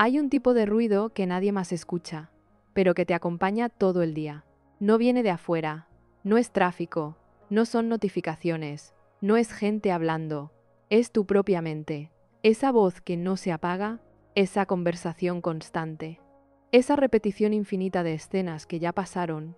Hay un tipo de ruido que nadie más escucha, pero que te acompaña todo el día. No viene de afuera, no es tráfico, no son notificaciones, no es gente hablando, es tu propia mente, esa voz que no se apaga, esa conversación constante, esa repetición infinita de escenas que ya pasaron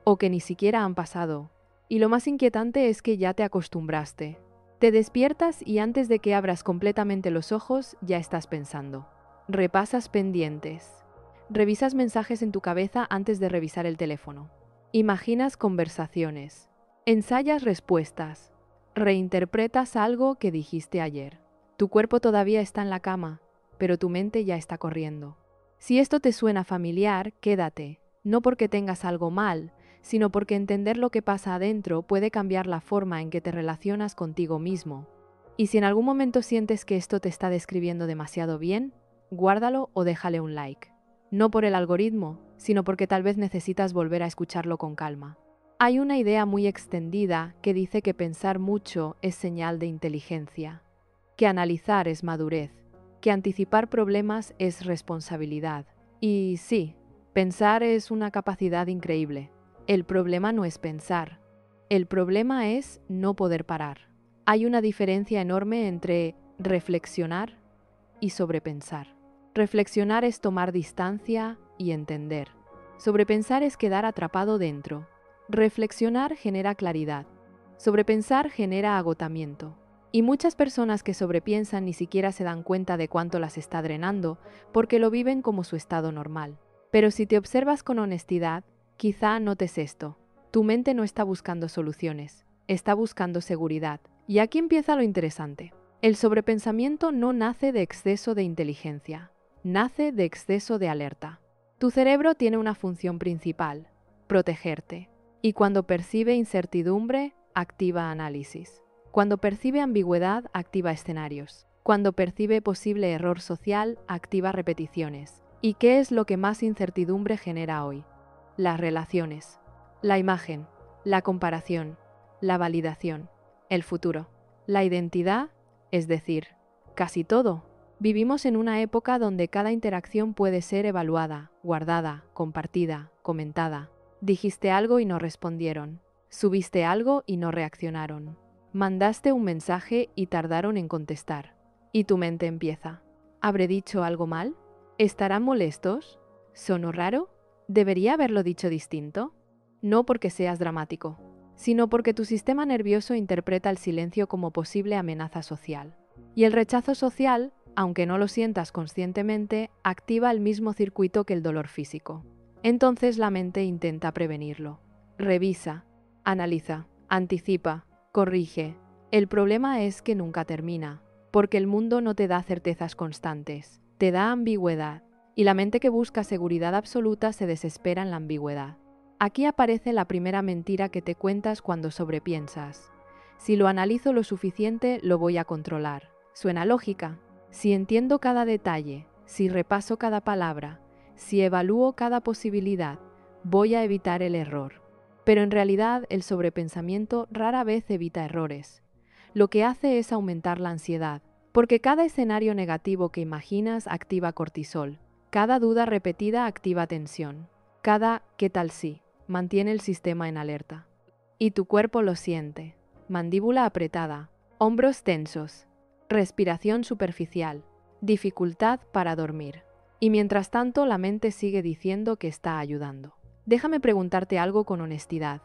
o que ni siquiera han pasado. Y lo más inquietante es que ya te acostumbraste. Te despiertas y antes de que abras completamente los ojos ya estás pensando. Repasas pendientes. Revisas mensajes en tu cabeza antes de revisar el teléfono. Imaginas conversaciones. Ensayas respuestas. Reinterpretas algo que dijiste ayer. Tu cuerpo todavía está en la cama, pero tu mente ya está corriendo. Si esto te suena familiar, quédate, no porque tengas algo mal, sino porque entender lo que pasa adentro puede cambiar la forma en que te relacionas contigo mismo. Y si en algún momento sientes que esto te está describiendo demasiado bien, guárdalo o déjale un like. No por el algoritmo, sino porque tal vez necesitas volver a escucharlo con calma. Hay una idea muy extendida que dice que pensar mucho es señal de inteligencia, que analizar es madurez, que anticipar problemas es responsabilidad. Y sí, pensar es una capacidad increíble. El problema no es pensar, el problema es no poder parar. Hay una diferencia enorme entre reflexionar y sobrepensar. Reflexionar es tomar distancia y entender. Sobrepensar es quedar atrapado dentro. Reflexionar genera claridad. Sobrepensar genera agotamiento. Y muchas personas que sobrepiensan ni siquiera se dan cuenta de cuánto las está drenando, porque lo viven como su estado normal. Pero si te observas con honestidad, quizá notes esto. Tu mente no está buscando soluciones, está buscando seguridad. Y aquí empieza lo interesante. El sobrepensamiento no nace de exceso de inteligencia, nace de exceso de alerta. Tu cerebro tiene una función principal, protegerte. Y cuando percibe incertidumbre, activa análisis. Cuando percibe ambigüedad, activa escenarios. Cuando percibe posible error social, activa repeticiones. ¿Y qué es lo que más incertidumbre genera hoy? Las relaciones, la imagen, la comparación, la validación, el futuro, la identidad, es decir, casi todo. Vivimos en una época donde cada interacción puede ser evaluada, guardada, compartida, comentada. Dijiste algo y no respondieron. Subiste algo y no reaccionaron. Mandaste un mensaje y tardaron en contestar. Y tu mente empieza. ¿Habré dicho algo mal? ¿Estarán molestos? ¿Sonó raro? ¿Debería haberlo dicho distinto? No porque seas dramático, sino porque tu sistema nervioso interpreta el silencio como posible amenaza social. Y el rechazo social, aunque no lo sientas conscientemente, activa el mismo circuito que el dolor físico. Entonces la mente intenta prevenirlo. Revisa, analiza, anticipa, corrige. El problema es que nunca termina, porque el mundo no te da certezas constantes, te da ambigüedad, y la mente que busca seguridad absoluta se desespera en la ambigüedad. Aquí aparece la primera mentira que te cuentas cuando sobrepiensas. Si lo analizo lo suficiente, lo voy a controlar. Suena lógica. Si entiendo cada detalle, si repaso cada palabra, si evalúo cada posibilidad, voy a evitar el error. Pero en realidad el sobrepensamiento rara vez evita errores. Lo que hace es aumentar la ansiedad, porque cada escenario negativo que imaginas activa cortisol, cada duda repetida activa tensión, cada ¿qué tal si? Mantiene el sistema en alerta. Y tu cuerpo lo siente. Mandíbula apretada, hombros tensos, respiración superficial, dificultad para dormir. Y mientras tanto la mente sigue diciendo que está ayudando. Déjame preguntarte algo con honestidad.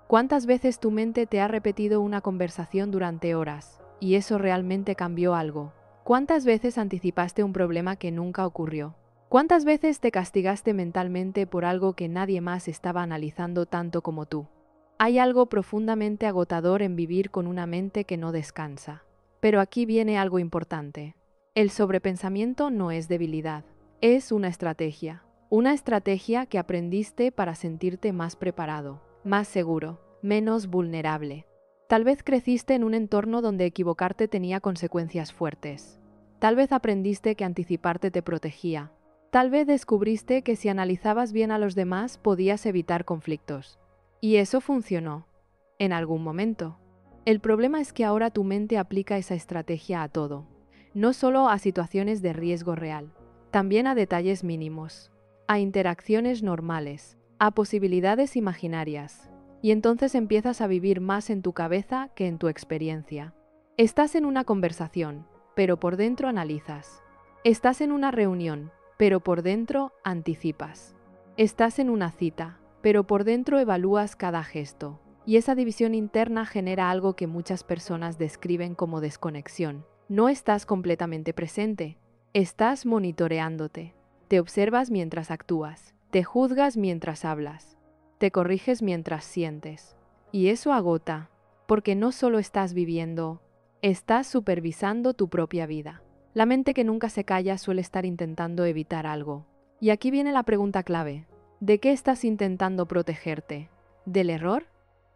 ¿Cuántas veces tu mente te ha repetido una conversación durante horas y eso realmente cambió algo? ¿Cuántas veces anticipaste un problema que nunca ocurrió? ¿Cuántas veces te castigaste mentalmente por algo que nadie más estaba analizando tanto como tú? Hay algo profundamente agotador en vivir con una mente que no descansa. Pero aquí viene algo importante. El sobrepensamiento no es debilidad, es una estrategia. Una estrategia que aprendiste para sentirte más preparado, más seguro, menos vulnerable. Tal vez creciste en un entorno donde equivocarte tenía consecuencias fuertes. Tal vez aprendiste que anticiparte te protegía. Tal vez descubriste que si analizabas bien a los demás podías evitar conflictos. Y eso funcionó, en algún momento. El problema es que ahora tu mente aplica esa estrategia a todo, no solo a situaciones de riesgo real, también a detalles mínimos, a interacciones normales, a posibilidades imaginarias. Y entonces empiezas a vivir más en tu cabeza que en tu experiencia. Estás en una conversación, pero por dentro analizas. Estás en una reunión, pero por dentro anticipas. Estás en una cita, pero por dentro evalúas cada gesto. Y esa división interna genera algo que muchas personas describen como desconexión. No estás completamente presente, estás monitoreándote. Te observas mientras actúas, te juzgas mientras hablas, te corriges mientras sientes. Y eso agota, porque no solo estás viviendo, estás supervisando tu propia vida. La mente que nunca se calla suele estar intentando evitar algo. Y aquí viene la pregunta clave. ¿De qué estás intentando protegerte? ¿Del error?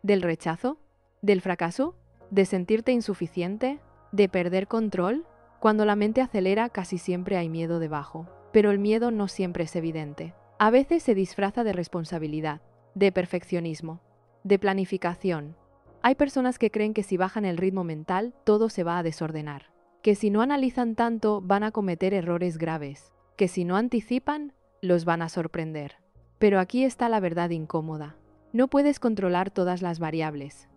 ¿Del rechazo? ¿Del fracaso? ¿De sentirte insuficiente? ¿De perder control? Cuando la mente acelera, casi siempre hay miedo debajo. Pero el miedo no siempre es evidente. A veces se disfraza de responsabilidad, de perfeccionismo, de planificación. Hay personas que creen que si bajan el ritmo mental, todo se va a desordenar. Que si no analizan tanto, van a cometer errores graves. Que si no anticipan, los van a sorprender. Pero aquí está la verdad incómoda. No puedes controlar todas las variables.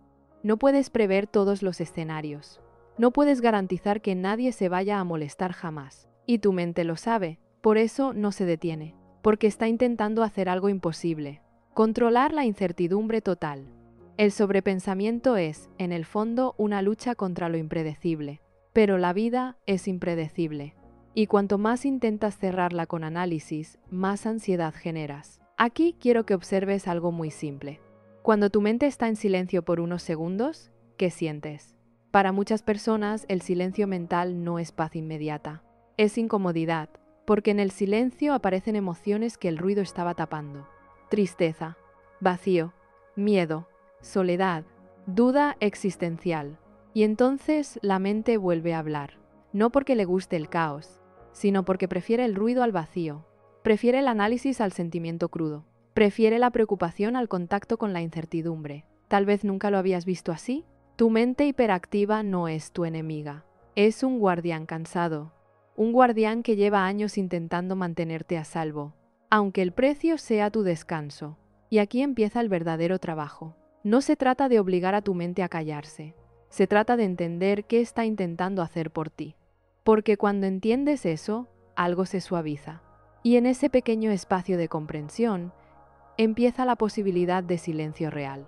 No puedes prever todos los escenarios. No puedes garantizar que nadie se vaya a molestar jamás. Y tu mente lo sabe, por eso no se detiene. Porque está intentando hacer algo imposible. Controlar la incertidumbre total. El sobrepensamiento es, en el fondo, una lucha contra lo impredecible. Pero la vida es impredecible. Y cuanto más intentas cerrarla con análisis, más ansiedad generas. Aquí quiero que observes algo muy simple. Cuando tu mente está en silencio por unos segundos, ¿qué sientes? Para muchas personas, el silencio mental no es paz inmediata. Es incomodidad, porque en el silencio aparecen emociones que el ruido estaba tapando. Tristeza, vacío, miedo, soledad, duda existencial. Y entonces la mente vuelve a hablar. No porque le guste el caos, sino porque prefiere el ruido al vacío. Prefiere el análisis al sentimiento crudo. Prefiere la preocupación al contacto con la incertidumbre. Tal vez nunca lo habías visto así. Tu mente hiperactiva no es tu enemiga. Es un guardián cansado. Un guardián que lleva años intentando mantenerte a salvo, aunque el precio sea tu descanso. Y aquí empieza el verdadero trabajo. No se trata de obligar a tu mente a callarse. Se trata de entender qué está intentando hacer por ti. Porque cuando entiendes eso, algo se suaviza. Y en ese pequeño espacio de comprensión, empieza la posibilidad de silencio real.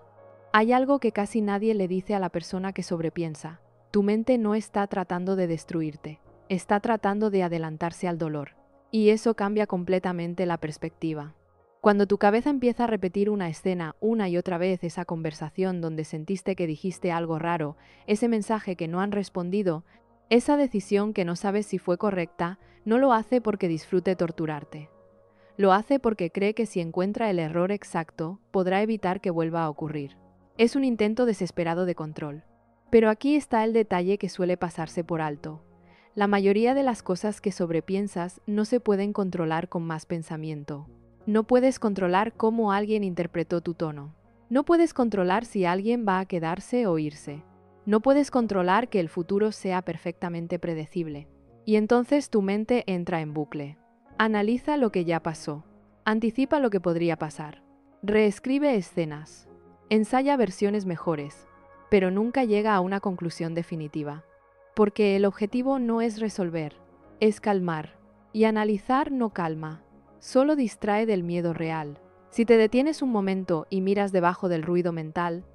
Hay algo que casi nadie le dice a la persona que sobrepiensa. Tu mente no está tratando de destruirte, está tratando de adelantarse al dolor. Y eso cambia completamente la perspectiva. Cuando tu cabeza empieza a repetir una escena una y otra vez, esa conversación donde sentiste que dijiste algo raro, ese mensaje que no han respondido, esa decisión que no sabes si fue correcta, no lo hace porque disfrute torturarte. Lo hace porque cree que si encuentra el error exacto, podrá evitar que vuelva a ocurrir. Es un intento desesperado de control. Pero aquí está el detalle que suele pasarse por alto. La mayoría de las cosas que sobrepiensas no se pueden controlar con más pensamiento. No puedes controlar cómo alguien interpretó tu tono. No puedes controlar si alguien va a quedarse o irse. No puedes controlar que el futuro sea perfectamente predecible. Y entonces tu mente entra en bucle. Analiza lo que ya pasó. Anticipa lo que podría pasar. Reescribe escenas. Ensaya versiones mejores. Pero nunca llega a una conclusión definitiva. Porque el objetivo no es resolver, es calmar. Y analizar no calma, solo distrae del miedo real. Si te detienes un momento y miras debajo del ruido mental,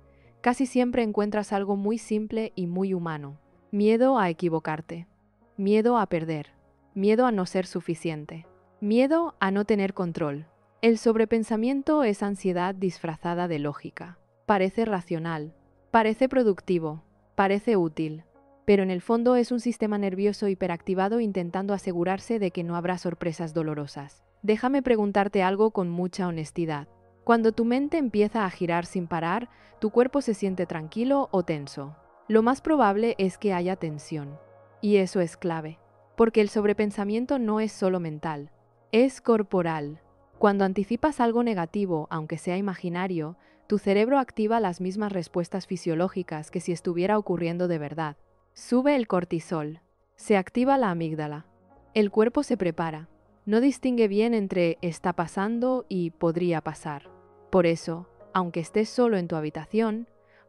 casi siempre encuentras algo muy simple y muy humano. Miedo a equivocarte. Miedo a perder. Miedo a no ser suficiente. Miedo a no tener control. El sobrepensamiento es ansiedad disfrazada de lógica. Parece racional, parece productivo, parece útil, pero en el fondo es un sistema nervioso hiperactivado intentando asegurarse de que no habrá sorpresas dolorosas. Déjame preguntarte algo con mucha honestidad. Cuando tu mente empieza a girar sin parar, ¿tu cuerpo se siente tranquilo o tenso? Lo más probable es que haya tensión. Y eso es clave, porque el sobrepensamiento no es solo mental, es corporal. Cuando anticipas algo negativo, aunque sea imaginario, tu cerebro activa las mismas respuestas fisiológicas que si estuviera ocurriendo de verdad. Sube el cortisol, se activa la amígdala, el cuerpo se prepara. No distingue bien entre está pasando y podría pasar. Por eso, aunque estés solo en tu habitación,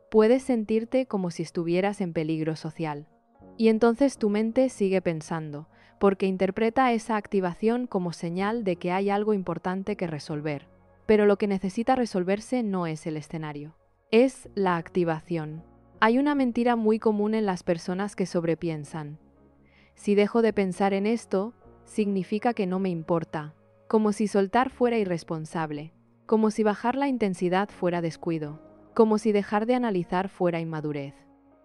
puedes sentirte como si estuvieras en peligro social. Y entonces tu mente sigue pensando, porque interpreta esa activación como señal de que hay algo importante que resolver. Pero lo que necesita resolverse no es el escenario, es la activación. Hay una mentira muy común en las personas que sobrepiensan. Si dejo de pensar en esto, significa que no me importa, como si soltar fuera irresponsable, como si bajar la intensidad fuera descuido, como si dejar de analizar fuera inmadurez.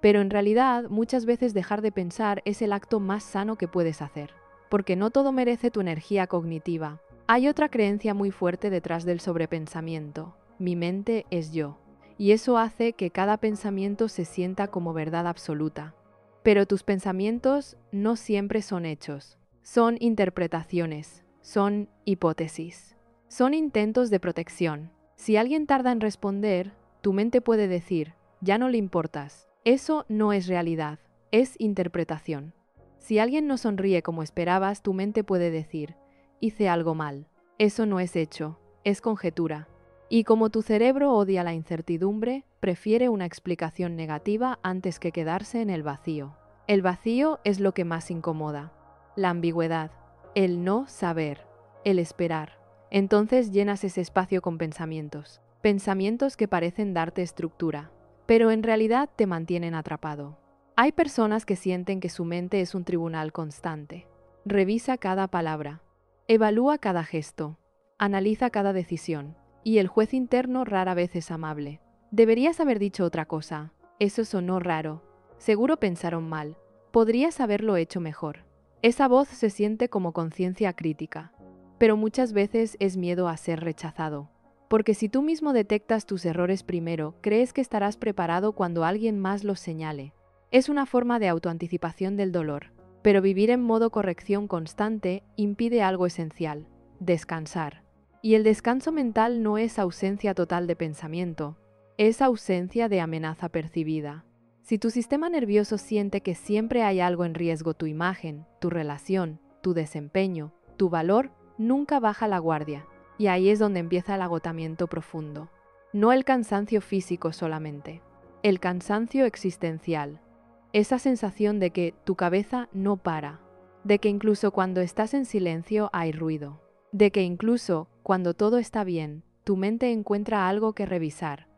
Pero en realidad, muchas veces dejar de pensar es el acto más sano que puedes hacer, porque no todo merece tu energía cognitiva. Hay otra creencia muy fuerte detrás del sobrepensamiento: mi mente es yo, y eso hace que cada pensamiento se sienta como verdad absoluta. Pero tus pensamientos no siempre son hechos, son interpretaciones, son hipótesis, son intentos de protección. Si alguien tarda en responder, tu mente puede decir, ya no le importas. Eso no es realidad, es interpretación. Si alguien no sonríe como esperabas, tu mente puede decir, hice algo mal. Eso no es hecho, es conjetura. Y como tu cerebro odia la incertidumbre, prefiere una explicación negativa antes que quedarse en el vacío. El vacío es lo que más incomoda. La ambigüedad, el no saber, el esperar. Entonces llenas ese espacio con pensamientos. Pensamientos que parecen darte estructura, pero en realidad te mantienen atrapado. Hay personas que sienten que su mente es un tribunal constante. Revisa cada palabra, evalúa cada gesto, analiza cada decisión. Y el juez interno rara vez es amable. Deberías haber dicho otra cosa. Eso sonó raro. Seguro pensaron mal. Podrías haberlo hecho mejor. Esa voz se siente como conciencia crítica. Pero muchas veces es miedo a ser rechazado. Porque si tú mismo detectas tus errores primero, crees que estarás preparado cuando alguien más los señale. Es una forma de autoanticipación del dolor. Pero vivir en modo corrección constante impide algo esencial: descansar. Y el descanso mental no es ausencia total de pensamiento, es ausencia de amenaza percibida. Si tu sistema nervioso siente que siempre hay algo en riesgo, tu imagen, tu relación, tu desempeño, tu valor, nunca baja la guardia. Y ahí es donde empieza el agotamiento profundo. No el cansancio físico solamente, el cansancio existencial. Esa sensación de que tu cabeza no para, de que incluso cuando estás en silencio hay ruido, de que incluso cuando todo está bien, tu mente encuentra algo que revisar.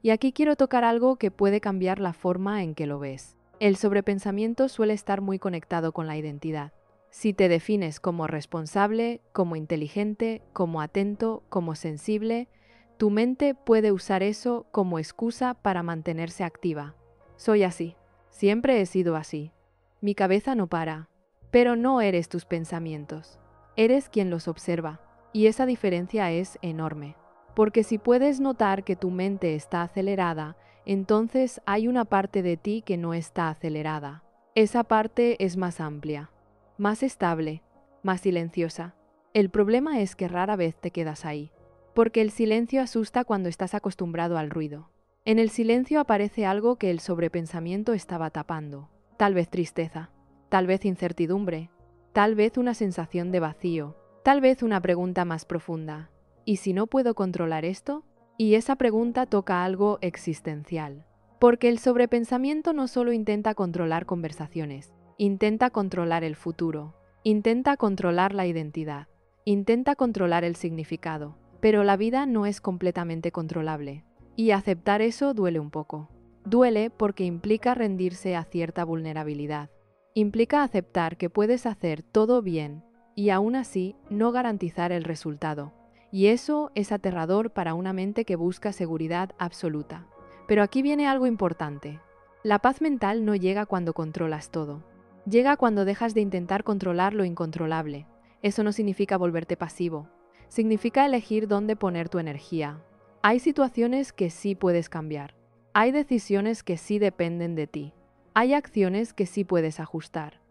Y aquí quiero tocar algo que puede cambiar la forma en que lo ves. El sobrepensamiento suele estar muy conectado con la identidad. Si te defines como responsable, como inteligente, como atento, como sensible, tu mente puede usar eso como excusa para mantenerse activa. Soy así. Siempre he sido así. Mi cabeza no para. Pero no eres tus pensamientos. Eres quien los observa. Y esa diferencia es enorme. Porque si puedes notar que tu mente está acelerada, entonces hay una parte de ti que no está acelerada. Esa parte es más amplia, más estable, más silenciosa. El problema es que rara vez te quedas ahí. Porque el silencio asusta cuando estás acostumbrado al ruido. En el silencio aparece algo que el sobrepensamiento estaba tapando. Tal vez tristeza, tal vez incertidumbre, tal vez una sensación de vacío, tal vez una pregunta más profunda. ¿Y si no puedo controlar esto? Y esa pregunta toca algo existencial. Porque el sobrepensamiento no solo intenta controlar conversaciones, intenta controlar el futuro, intenta controlar la identidad, intenta controlar el significado. Pero la vida no es completamente controlable. Y aceptar eso duele un poco. Duele porque implica rendirse a cierta vulnerabilidad. Implica aceptar que puedes hacer todo bien y aún así no garantizar el resultado. Y eso es aterrador para una mente que busca seguridad absoluta. Pero aquí viene algo importante. La paz mental no llega cuando controlas todo. Llega cuando dejas de intentar controlar lo incontrolable. Eso no significa volverte pasivo. Significa elegir dónde poner tu energía. Hay situaciones que sí puedes cambiar. Hay decisiones que sí dependen de ti. Hay acciones que sí puedes ajustar.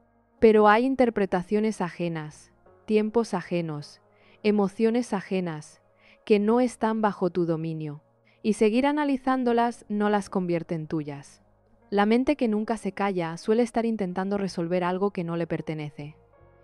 Pero hay interpretaciones ajenas, tiempos ajenos, emociones ajenas, que no están bajo tu dominio. Y seguir analizándolas no las convierte en tuyas. La mente que nunca se calla suele estar intentando resolver algo que no le pertenece.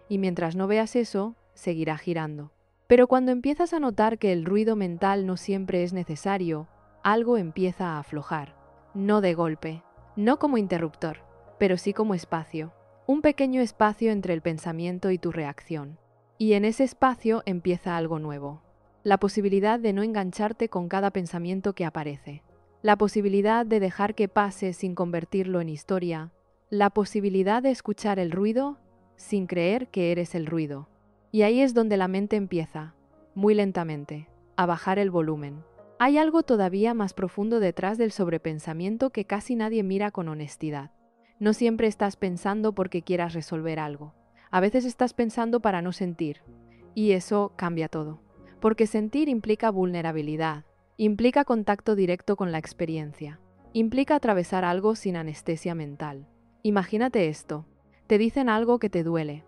Y mientras no veas eso, seguirá girando. Pero cuando empiezas a notar que el ruido mental no siempre es necesario, algo empieza a aflojar. No de golpe, no como interruptor, pero sí como espacio. Un pequeño espacio entre el pensamiento y tu reacción. Y en ese espacio empieza algo nuevo. La posibilidad de no engancharte con cada pensamiento que aparece. La posibilidad de dejar que pase sin convertirlo en historia. La posibilidad de escuchar el ruido sin creer que eres el ruido. Y ahí es donde la mente empieza, muy lentamente, a bajar el volumen. Hay algo todavía más profundo detrás del sobrepensamiento que casi nadie mira con honestidad. No siempre estás pensando porque quieras resolver algo. A veces estás pensando para no sentir. Y eso cambia todo. Porque sentir implica vulnerabilidad, implica contacto directo con la experiencia, implica atravesar algo sin anestesia mental. Imagínate esto. Te dicen algo que te duele.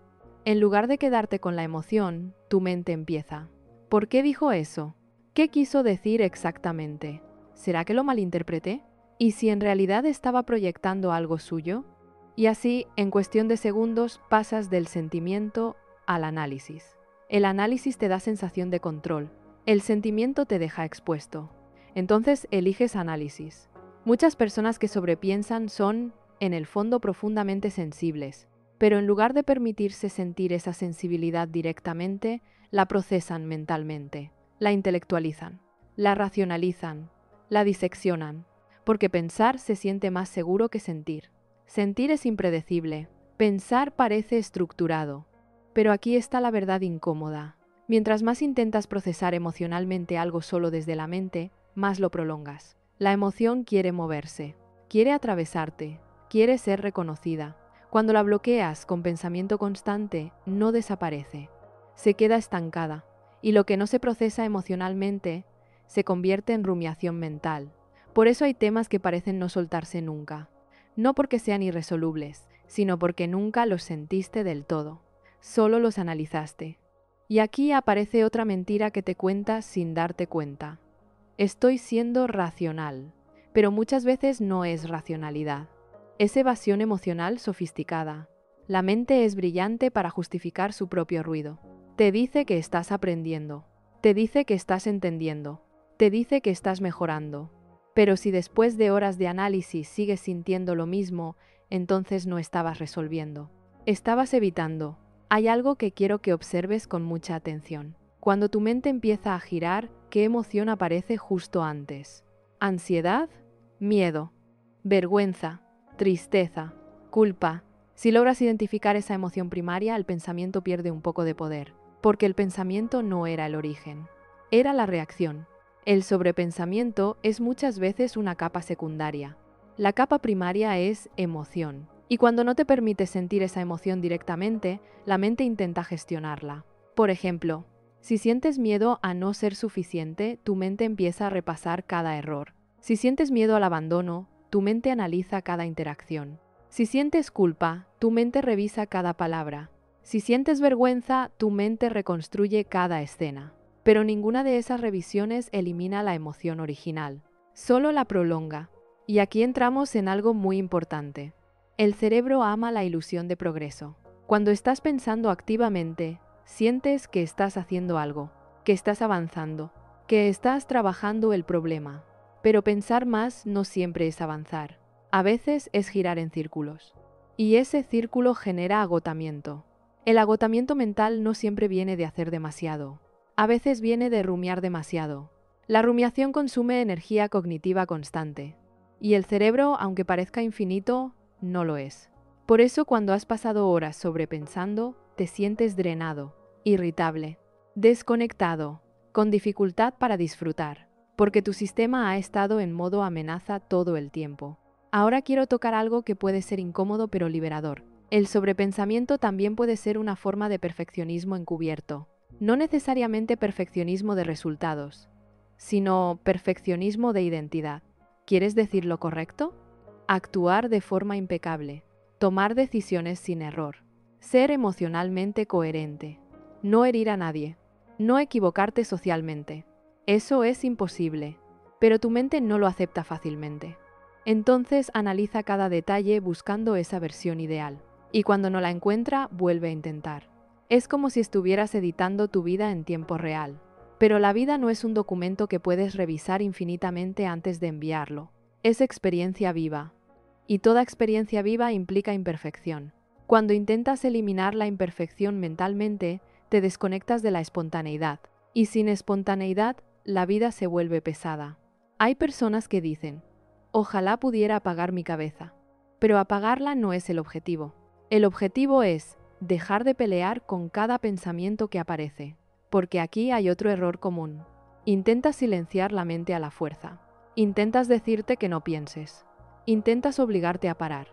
En lugar de quedarte con la emoción, tu mente empieza. ¿Por qué dijo eso? ¿Qué quiso decir exactamente? ¿Será que lo malinterpreté? ¿Y si en realidad estaba proyectando algo suyo? Y así, en cuestión de segundos, pasas del sentimiento al análisis. El análisis te da sensación de control. El sentimiento te deja expuesto. Entonces eliges análisis. Muchas personas que sobrepiensan son, en el fondo, profundamente sensibles. Pero en lugar de permitirse sentir esa sensibilidad directamente, la procesan mentalmente, la intelectualizan, la racionalizan, la diseccionan, porque pensar se siente más seguro que sentir. Sentir es impredecible, pensar parece estructurado, pero aquí está la verdad incómoda. Mientras más intentas procesar emocionalmente algo solo desde la mente, más lo prolongas. La emoción quiere moverse, quiere atravesarte, quiere ser reconocida. Cuando la bloqueas con pensamiento constante, no desaparece, se queda estancada, y lo que no se procesa emocionalmente se convierte en rumiación mental. Por eso hay temas que parecen no soltarse nunca, no porque sean irresolubles, sino porque nunca los sentiste del todo, solo los analizaste. Y aquí aparece otra mentira que te cuentas sin darte cuenta. Estoy siendo racional, pero muchas veces no es racionalidad. Es evasión emocional sofisticada. La mente es brillante para justificar su propio ruido. Te dice que estás aprendiendo, te dice que estás entendiendo, te dice que estás mejorando. Pero si después de horas de análisis sigues sintiendo lo mismo, entonces no estabas resolviendo. Estabas evitando. Hay algo que quiero que observes con mucha atención. Cuando tu mente empieza a girar, ¿qué emoción aparece justo antes? ¿Ansiedad? Miedo. Vergüenza. Tristeza, culpa. Si logras identificar esa emoción primaria, el pensamiento pierde un poco de poder, porque el pensamiento no era el origen, era la reacción. El sobrepensamiento es muchas veces una capa secundaria. La capa primaria es emoción, y cuando no te permites sentir esa emoción directamente, la mente intenta gestionarla. Por ejemplo, si sientes miedo a no ser suficiente, tu mente empieza a repasar cada error. Si sientes miedo al abandono, tu mente analiza cada interacción. Si sientes culpa, tu mente revisa cada palabra. Si sientes vergüenza, tu mente reconstruye cada escena. Pero ninguna de esas revisiones elimina la emoción original, solo la prolonga. Y aquí entramos en algo muy importante. El cerebro ama la ilusión de progreso. Cuando estás pensando activamente, sientes que estás haciendo algo, que estás avanzando, que estás trabajando el problema. Pero pensar más no siempre es avanzar. A veces es girar en círculos. Y ese círculo genera agotamiento. El agotamiento mental no siempre viene de hacer demasiado. A veces viene de rumiar demasiado. La rumiación consume energía cognitiva constante. Y el cerebro, aunque parezca infinito, no lo es. Por eso cuando has pasado horas sobrepensando, te sientes drenado, irritable, desconectado, con dificultad para disfrutar. Porque tu sistema ha estado en modo amenaza todo el tiempo. Ahora quiero tocar algo que puede ser incómodo pero liberador. El sobrepensamiento también puede ser una forma de perfeccionismo encubierto. No necesariamente perfeccionismo de resultados, sino perfeccionismo de identidad. ¿Quieres decir lo correcto? Actuar de forma impecable, tomar decisiones sin error, ser emocionalmente coherente, no herir a nadie, no equivocarte socialmente. Eso es imposible, pero tu mente no lo acepta fácilmente. Entonces analiza cada detalle buscando esa versión ideal, y cuando no la encuentra, vuelve a intentar. Es como si estuvieras editando tu vida en tiempo real. Pero la vida no es un documento que puedes revisar infinitamente antes de enviarlo. Es experiencia viva. Y toda experiencia viva implica imperfección. Cuando intentas eliminar la imperfección mentalmente, te desconectas de la espontaneidad. Y sin espontaneidad, la vida se vuelve pesada. Hay personas que dicen, ojalá pudiera apagar mi cabeza. Pero apagarla no es el objetivo. El objetivo es dejar de pelear con cada pensamiento que aparece. Porque aquí hay otro error común. Intentas silenciar la mente a la fuerza. Intentas decirte que no pienses. Intentas obligarte a parar.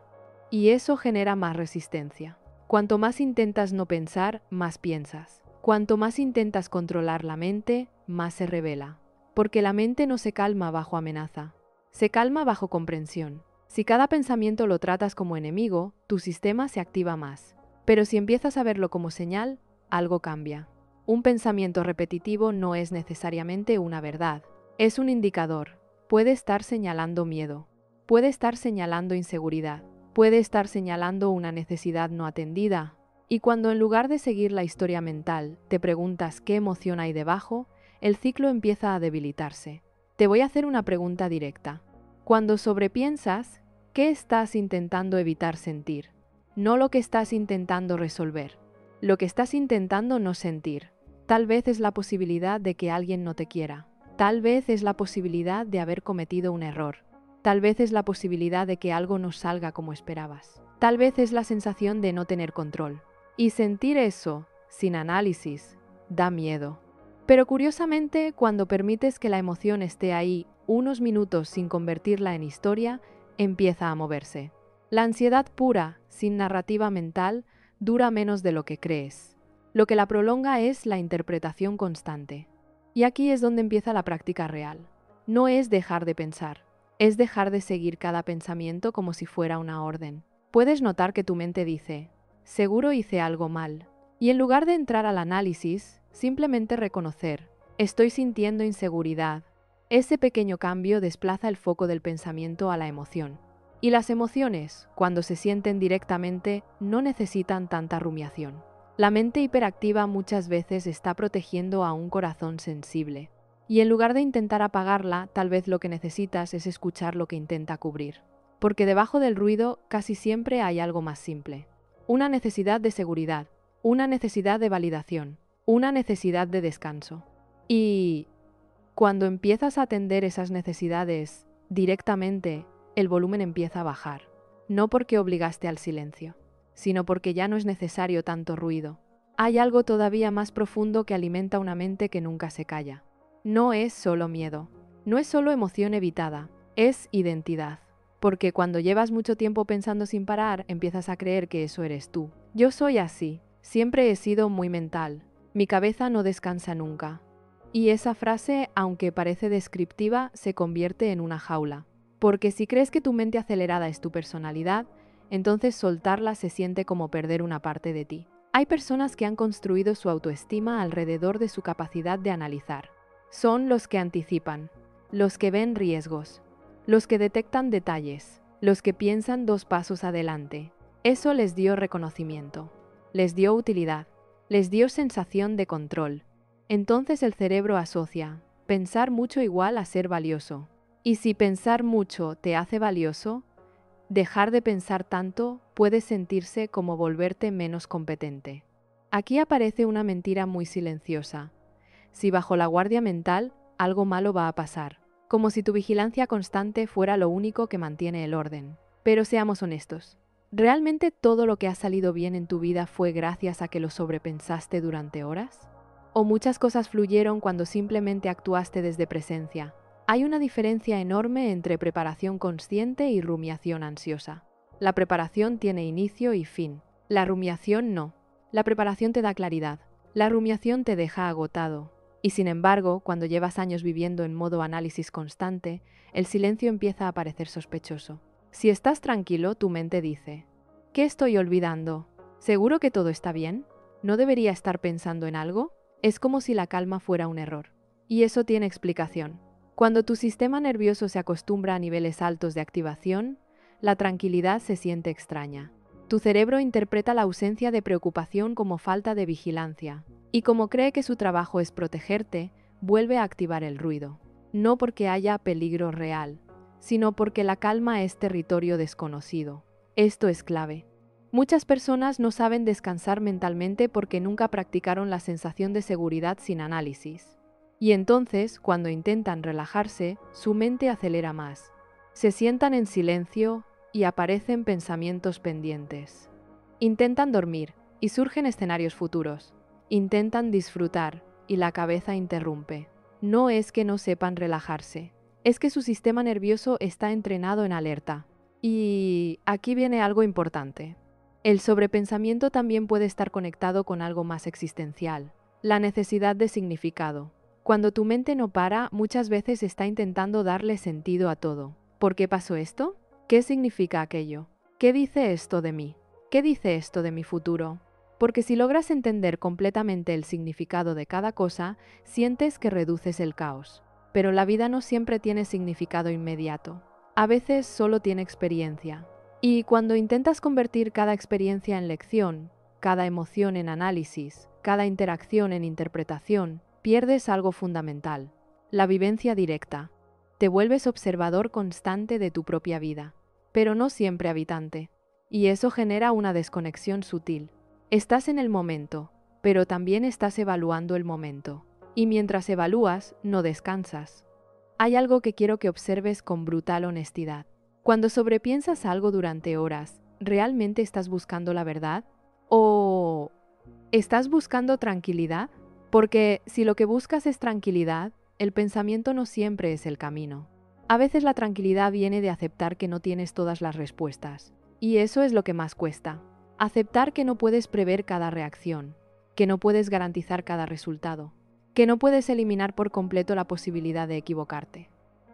Y eso genera más resistencia. Cuanto más intentas no pensar, más piensas. Cuanto más intentas controlar la mente, más se revela. Porque la mente no se calma bajo amenaza. Se calma bajo comprensión. Si cada pensamiento lo tratas como enemigo, tu sistema se activa más. Pero si empiezas a verlo como señal, algo cambia. Un pensamiento repetitivo no es necesariamente una verdad. Es un indicador. Puede estar señalando miedo. Puede estar señalando inseguridad. Puede estar señalando una necesidad no atendida. Y cuando en lugar de seguir la historia mental, te preguntas qué emoción hay debajo, el ciclo empieza a debilitarse. Te voy a hacer una pregunta directa. Cuando sobrepiensas, ¿qué estás intentando evitar sentir? No lo que estás intentando resolver. Lo que estás intentando no sentir. Tal vez es la posibilidad de que alguien no te quiera. Tal vez es la posibilidad de haber cometido un error. Tal vez es la posibilidad de que algo no salga como esperabas. Tal vez es la sensación de no tener control. Y sentir eso, sin análisis, da miedo. Pero curiosamente, cuando permites que la emoción esté ahí unos minutos sin convertirla en historia, empieza a moverse. La ansiedad pura, sin narrativa mental, dura menos de lo que crees. Lo que la prolonga es la interpretación constante. Y aquí es donde empieza la práctica real. No es dejar de pensar, es dejar de seguir cada pensamiento como si fuera una orden. Puedes notar que tu mente dice, seguro hice algo mal. Y en lugar de entrar al análisis, simplemente reconocer, estoy sintiendo inseguridad. Ese pequeño cambio desplaza el foco del pensamiento a la emoción. Y las emociones, cuando se sienten directamente, no necesitan tanta rumiación. La mente hiperactiva muchas veces está protegiendo a un corazón sensible. Y en lugar de intentar apagarla, tal vez lo que necesitas es escuchar lo que intenta cubrir. Porque debajo del ruido casi siempre hay algo más simple. Una necesidad de seguridad, una necesidad de validación, una necesidad de descanso. Y cuando empiezas a atender esas necesidades directamente, el volumen empieza a bajar. No porque obligaste al silencio, sino porque ya no es necesario tanto ruido. Hay algo todavía más profundo que alimenta una mente que nunca se calla. No es solo miedo, no es solo emoción evitada, es identidad. Porque cuando llevas mucho tiempo pensando sin parar, empiezas a creer que eso eres tú. Yo soy así, siempre he sido muy mental, mi cabeza no descansa nunca. Y esa frase, aunque parece descriptiva, se convierte en una jaula. Porque si crees que tu mente acelerada es tu personalidad, entonces soltarla se siente como perder una parte de ti. Hay personas que han construido su autoestima alrededor de su capacidad de analizar. Son los que anticipan, los que ven riesgos, los que detectan detalles, los que piensan 2 pasos adelante. Eso les dio reconocimiento, les dio utilidad, les dio sensación de control. Entonces el cerebro asocia pensar mucho igual a ser valioso. Y si pensar mucho te hace valioso, dejar de pensar tanto puede sentirse como volverte menos competente. Aquí aparece una mentira muy silenciosa. Si bajo la guardia mental, algo malo va a pasar, como si tu vigilancia constante fuera lo único que mantiene el orden. Pero seamos honestos, ¿realmente todo lo que ha salido bien en tu vida fue gracias a que lo sobrepensaste durante horas? ¿O muchas cosas fluyeron cuando simplemente actuaste desde presencia? Hay una diferencia enorme entre preparación consciente y rumiación ansiosa. La preparación tiene inicio y fin. La rumiación no. La preparación te da claridad. La rumiación te deja agotado. Y sin embargo, cuando llevas años viviendo en modo análisis constante, el silencio empieza a parecer sospechoso. Si estás tranquilo, tu mente dice, ¿qué estoy olvidando? ¿Seguro que todo está bien? ¿No debería estar pensando en algo? Es como si la calma fuera un error. Y eso tiene explicación. Cuando tu sistema nervioso se acostumbra a niveles altos de activación, la tranquilidad se siente extraña. Tu cerebro interpreta la ausencia de preocupación como falta de vigilancia, y como cree que su trabajo es protegerte, vuelve a activar el ruido. No porque haya peligro real, sino porque la calma es territorio desconocido. Esto es clave. Muchas personas no saben descansar mentalmente porque nunca practicaron la sensación de seguridad sin análisis. Y entonces, cuando intentan relajarse, su mente acelera más. Se sientan en silencio y aparecen pensamientos pendientes. Intentan dormir y surgen escenarios futuros. Intentan disfrutar y la cabeza interrumpe. No es que no sepan relajarse, es que su sistema nervioso está entrenado en alerta. Y aquí viene algo importante. El sobrepensamiento también puede estar conectado con algo más existencial, la necesidad de significado. Cuando tu mente no para, muchas veces está intentando darle sentido a todo. ¿Por qué pasó esto? ¿Qué significa aquello? ¿Qué dice esto de mí? ¿Qué dice esto de mi futuro? Porque si logras entender completamente el significado de cada cosa, sientes que reduces el caos. Pero la vida no siempre tiene significado inmediato. A veces solo tiene experiencia. Y cuando intentas convertir cada experiencia en lección, cada emoción en análisis, cada interacción en interpretación, pierdes algo fundamental: la vivencia directa. Te vuelves observador constante de tu propia vida, pero no siempre habitante. Y eso genera una desconexión sutil. Estás en el momento, pero también estás evaluando el momento. Y mientras evalúas, no descansas. Hay algo que quiero que observes con brutal honestidad. Cuando sobrepiensas algo durante horas, ¿realmente estás buscando la verdad? ¿O estás buscando tranquilidad? Porque si lo que buscas es tranquilidad, el pensamiento no siempre es el camino. A veces la tranquilidad viene de aceptar que no tienes todas las respuestas. Y eso es lo que más cuesta. Aceptar que no puedes prever cada reacción, que no puedes garantizar cada resultado, que no puedes eliminar por completo la posibilidad de equivocarte.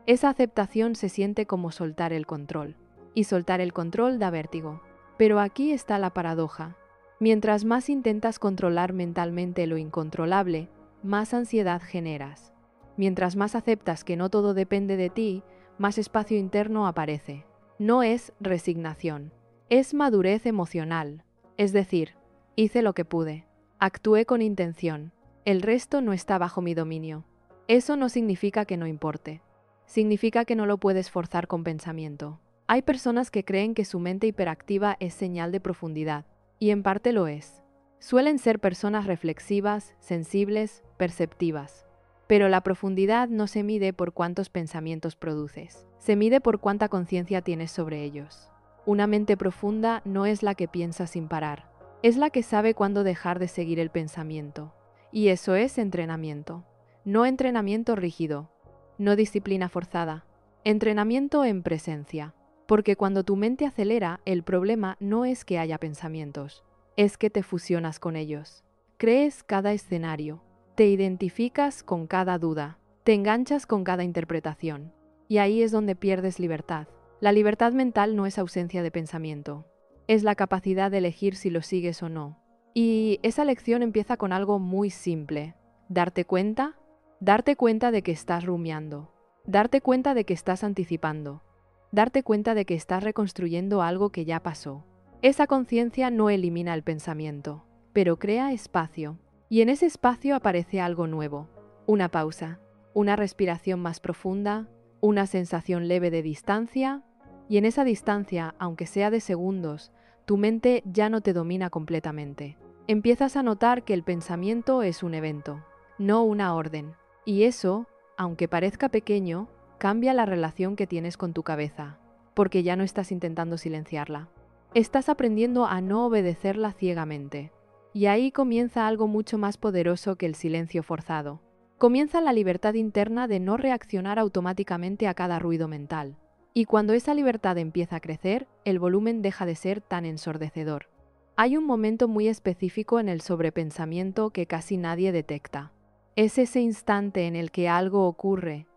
Esa aceptación se siente como soltar el control. Y soltar el control da vértigo. Pero aquí está la paradoja. Mientras más intentas controlar mentalmente lo incontrolable, más ansiedad generas. Mientras más aceptas que no todo depende de ti, más espacio interno aparece. No es resignación, es madurez emocional. Es decir, hice lo que pude, actué con intención, el resto no está bajo mi dominio. Eso no significa que no importe. Significa que no lo puedes forzar con pensamiento. Hay personas que creen que su mente hiperactiva es señal de profundidad, y en parte lo es. Suelen ser personas reflexivas, sensibles, perceptivas. Pero la profundidad no se mide por cuántos pensamientos produces, se mide por cuánta conciencia tienes sobre ellos. Una mente profunda no es la que piensa sin parar, es la que sabe cuándo dejar de seguir el pensamiento. Y eso es entrenamiento. No entrenamiento rígido, no disciplina forzada, entrenamiento en presencia. Porque cuando tu mente acelera, el problema no es que haya pensamientos, es que te fusionas con ellos. Crees cada escenario, te identificas con cada duda, te enganchas con cada interpretación. Y ahí es donde pierdes libertad. La libertad mental no es ausencia de pensamiento, es la capacidad de elegir si lo sigues o no. Y esa lección empieza con algo muy simple: darte cuenta de que estás rumiando, darte cuenta de que estás anticipando, darte cuenta de que estás reconstruyendo algo que ya pasó. Esa conciencia no elimina el pensamiento, pero crea espacio. Y en ese espacio aparece algo nuevo. Una pausa, una respiración más profunda, una sensación leve de distancia. Y en esa distancia, aunque sea de segundos, tu mente ya no te domina completamente. Empiezas a notar que el pensamiento es un evento, no una orden. Y eso, aunque parezca pequeño, cambia la relación que tienes con tu cabeza, porque ya no estás intentando silenciarla. Estás aprendiendo a no obedecerla ciegamente. Y ahí comienza algo mucho más poderoso que el silencio forzado. Comienza la libertad interna de no reaccionar automáticamente a cada ruido mental. Y cuando esa libertad empieza a crecer, el volumen deja de ser tan ensordecedor. Hay un momento muy específico en el sobrepensamiento que casi nadie detecta. Es ese instante en el que algo ocurre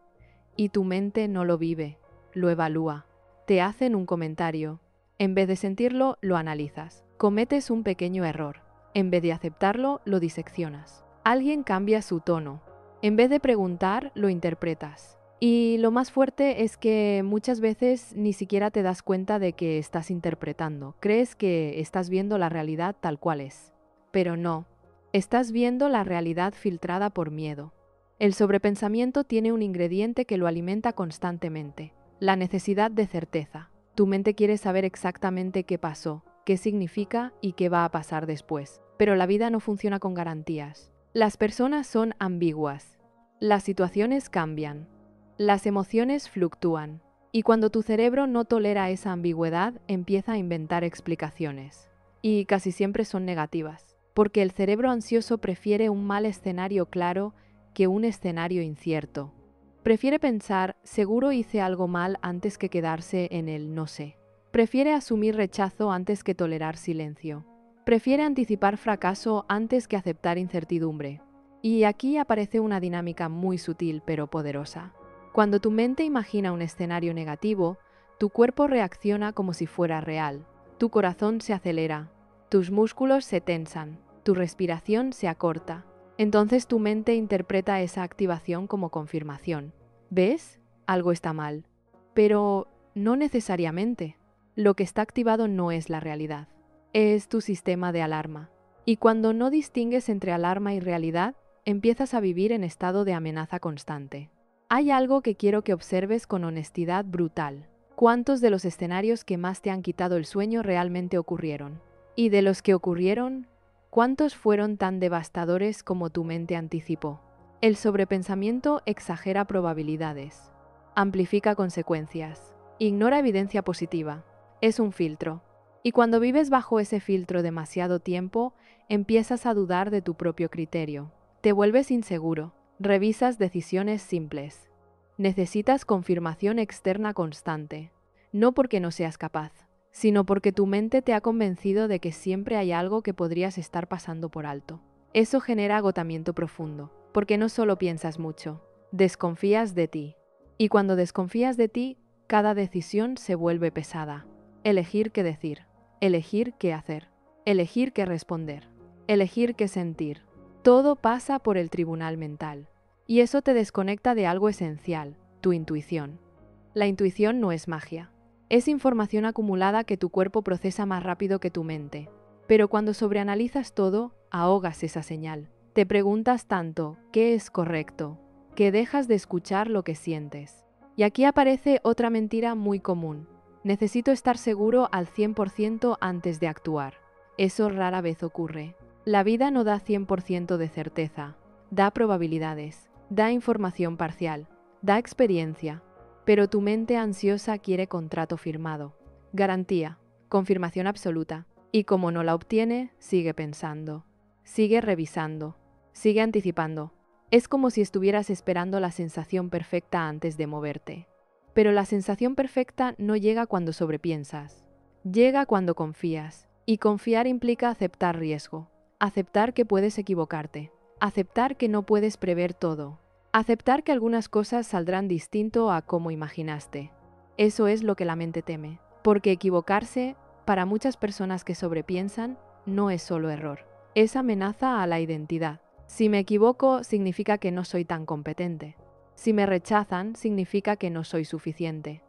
y tu mente no lo vive, lo evalúa. Te hacen un comentario. En vez de sentirlo, lo analizas. Cometes un pequeño error. En vez de aceptarlo, lo diseccionas. Alguien cambia su tono. En vez de preguntar, lo interpretas. Y lo más fuerte es que muchas veces ni siquiera te das cuenta de que estás interpretando. Crees que estás viendo la realidad tal cual es. Pero no, estás viendo la realidad filtrada por miedo. El sobrepensamiento tiene un ingrediente que lo alimenta constantemente: la necesidad de certeza. Tu mente quiere saber exactamente qué pasó, qué significa y qué va a pasar después. Pero la vida no funciona con garantías. Las personas son ambiguas. Las situaciones cambian. Las emociones fluctúan. Y cuando tu cerebro no tolera esa ambigüedad, empieza a inventar explicaciones. Y casi siempre son negativas, porque el cerebro ansioso prefiere un mal escenario claro que un escenario incierto. Prefiere pensar, seguro hice algo mal, antes que quedarse en el no sé. Prefiere asumir rechazo antes que tolerar silencio. Prefiere anticipar fracaso antes que aceptar incertidumbre. Y aquí aparece una dinámica muy sutil pero poderosa. Cuando tu mente imagina un escenario negativo, tu cuerpo reacciona como si fuera real. Tu corazón se acelera, tus músculos se tensan, tu respiración se acorta. Entonces tu mente interpreta esa activación como confirmación. ¿Ves? Algo está mal. Pero no necesariamente. Lo que está activado no es la realidad. Es tu sistema de alarma. Y cuando no distingues entre alarma y realidad, empiezas a vivir en estado de amenaza constante. Hay algo que quiero que observes con honestidad brutal. ¿Cuántos de los escenarios que más te han quitado el sueño realmente ocurrieron? Y de los que ocurrieron, ¿cuántos fueron tan devastadores como tu mente anticipó? El sobrepensamiento exagera probabilidades, amplifica consecuencias, ignora evidencia positiva. Es un filtro. Y cuando vives bajo ese filtro demasiado tiempo, empiezas a dudar de tu propio criterio. Te vuelves inseguro. Revisas decisiones simples. Necesitas confirmación externa constante, no porque no seas capaz, sino porque tu mente te ha convencido de que siempre hay algo que podrías estar pasando por alto. Eso genera agotamiento profundo, porque no solo piensas mucho, desconfías de ti. Y cuando desconfías de ti, cada decisión se vuelve pesada. Elegir qué decir, elegir qué hacer, elegir qué responder, elegir qué sentir. Todo pasa por el tribunal mental. Y eso te desconecta de algo esencial, tu intuición. La intuición no es magia. Es información acumulada que tu cuerpo procesa más rápido que tu mente. Pero cuando sobreanalizas todo, ahogas esa señal. Te preguntas tanto, ¿qué es correcto?, que dejas de escuchar lo que sientes. Y aquí aparece otra mentira muy común. Necesito estar seguro al 100% antes de actuar. Eso rara vez ocurre. La vida no da 100% de certeza, da probabilidades, da información parcial, da experiencia, pero tu mente ansiosa quiere contrato firmado, garantía, confirmación absoluta, y como no la obtiene, sigue pensando, sigue revisando, sigue anticipando. Es como si estuvieras esperando la sensación perfecta antes de moverte. Pero la sensación perfecta no llega cuando sobrepiensas, llega cuando confías, y confiar implica aceptar riesgo. Aceptar que puedes equivocarte, aceptar que no puedes prever todo, aceptar que algunas cosas saldrán distinto a como imaginaste. Eso es lo que la mente teme, porque equivocarse, para muchas personas que sobrepiensan, no es solo error, es amenaza a la identidad. Si me equivoco, significa que no soy tan competente. Si me rechazan, significa que no soy suficiente.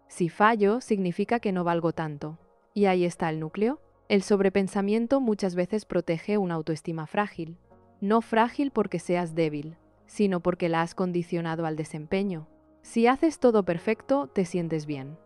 Si fallo, significa que no valgo tanto. ¿Y ahí está el núcleo? El sobrepensamiento muchas veces protege una autoestima frágil. No frágil porque seas débil, sino porque la has condicionado al desempeño. Si haces todo perfecto, te sientes bien.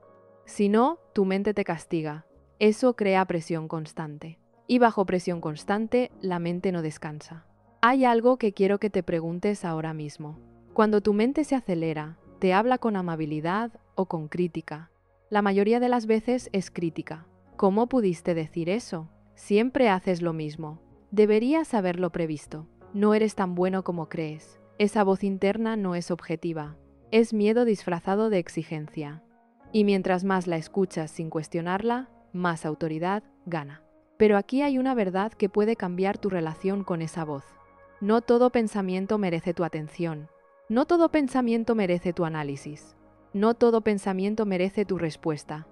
Si no, tu mente te castiga. Eso crea presión constante. Y bajo presión constante, la mente no descansa. Hay algo que quiero que te preguntes ahora mismo. Cuando tu mente se acelera, ¿te habla con amabilidad o con crítica? La mayoría de las veces es crítica. ¿Cómo pudiste decir eso? Siempre haces lo mismo. Deberías haberlo previsto. No eres tan bueno como crees. Esa voz interna no es objetiva. Es miedo disfrazado de exigencia. Y mientras más la escuchas sin cuestionarla, más autoridad gana. Pero aquí hay una verdad que puede cambiar tu relación con esa voz. No todo pensamiento merece tu atención. No todo pensamiento merece tu análisis. No todo pensamiento merece tu respuesta.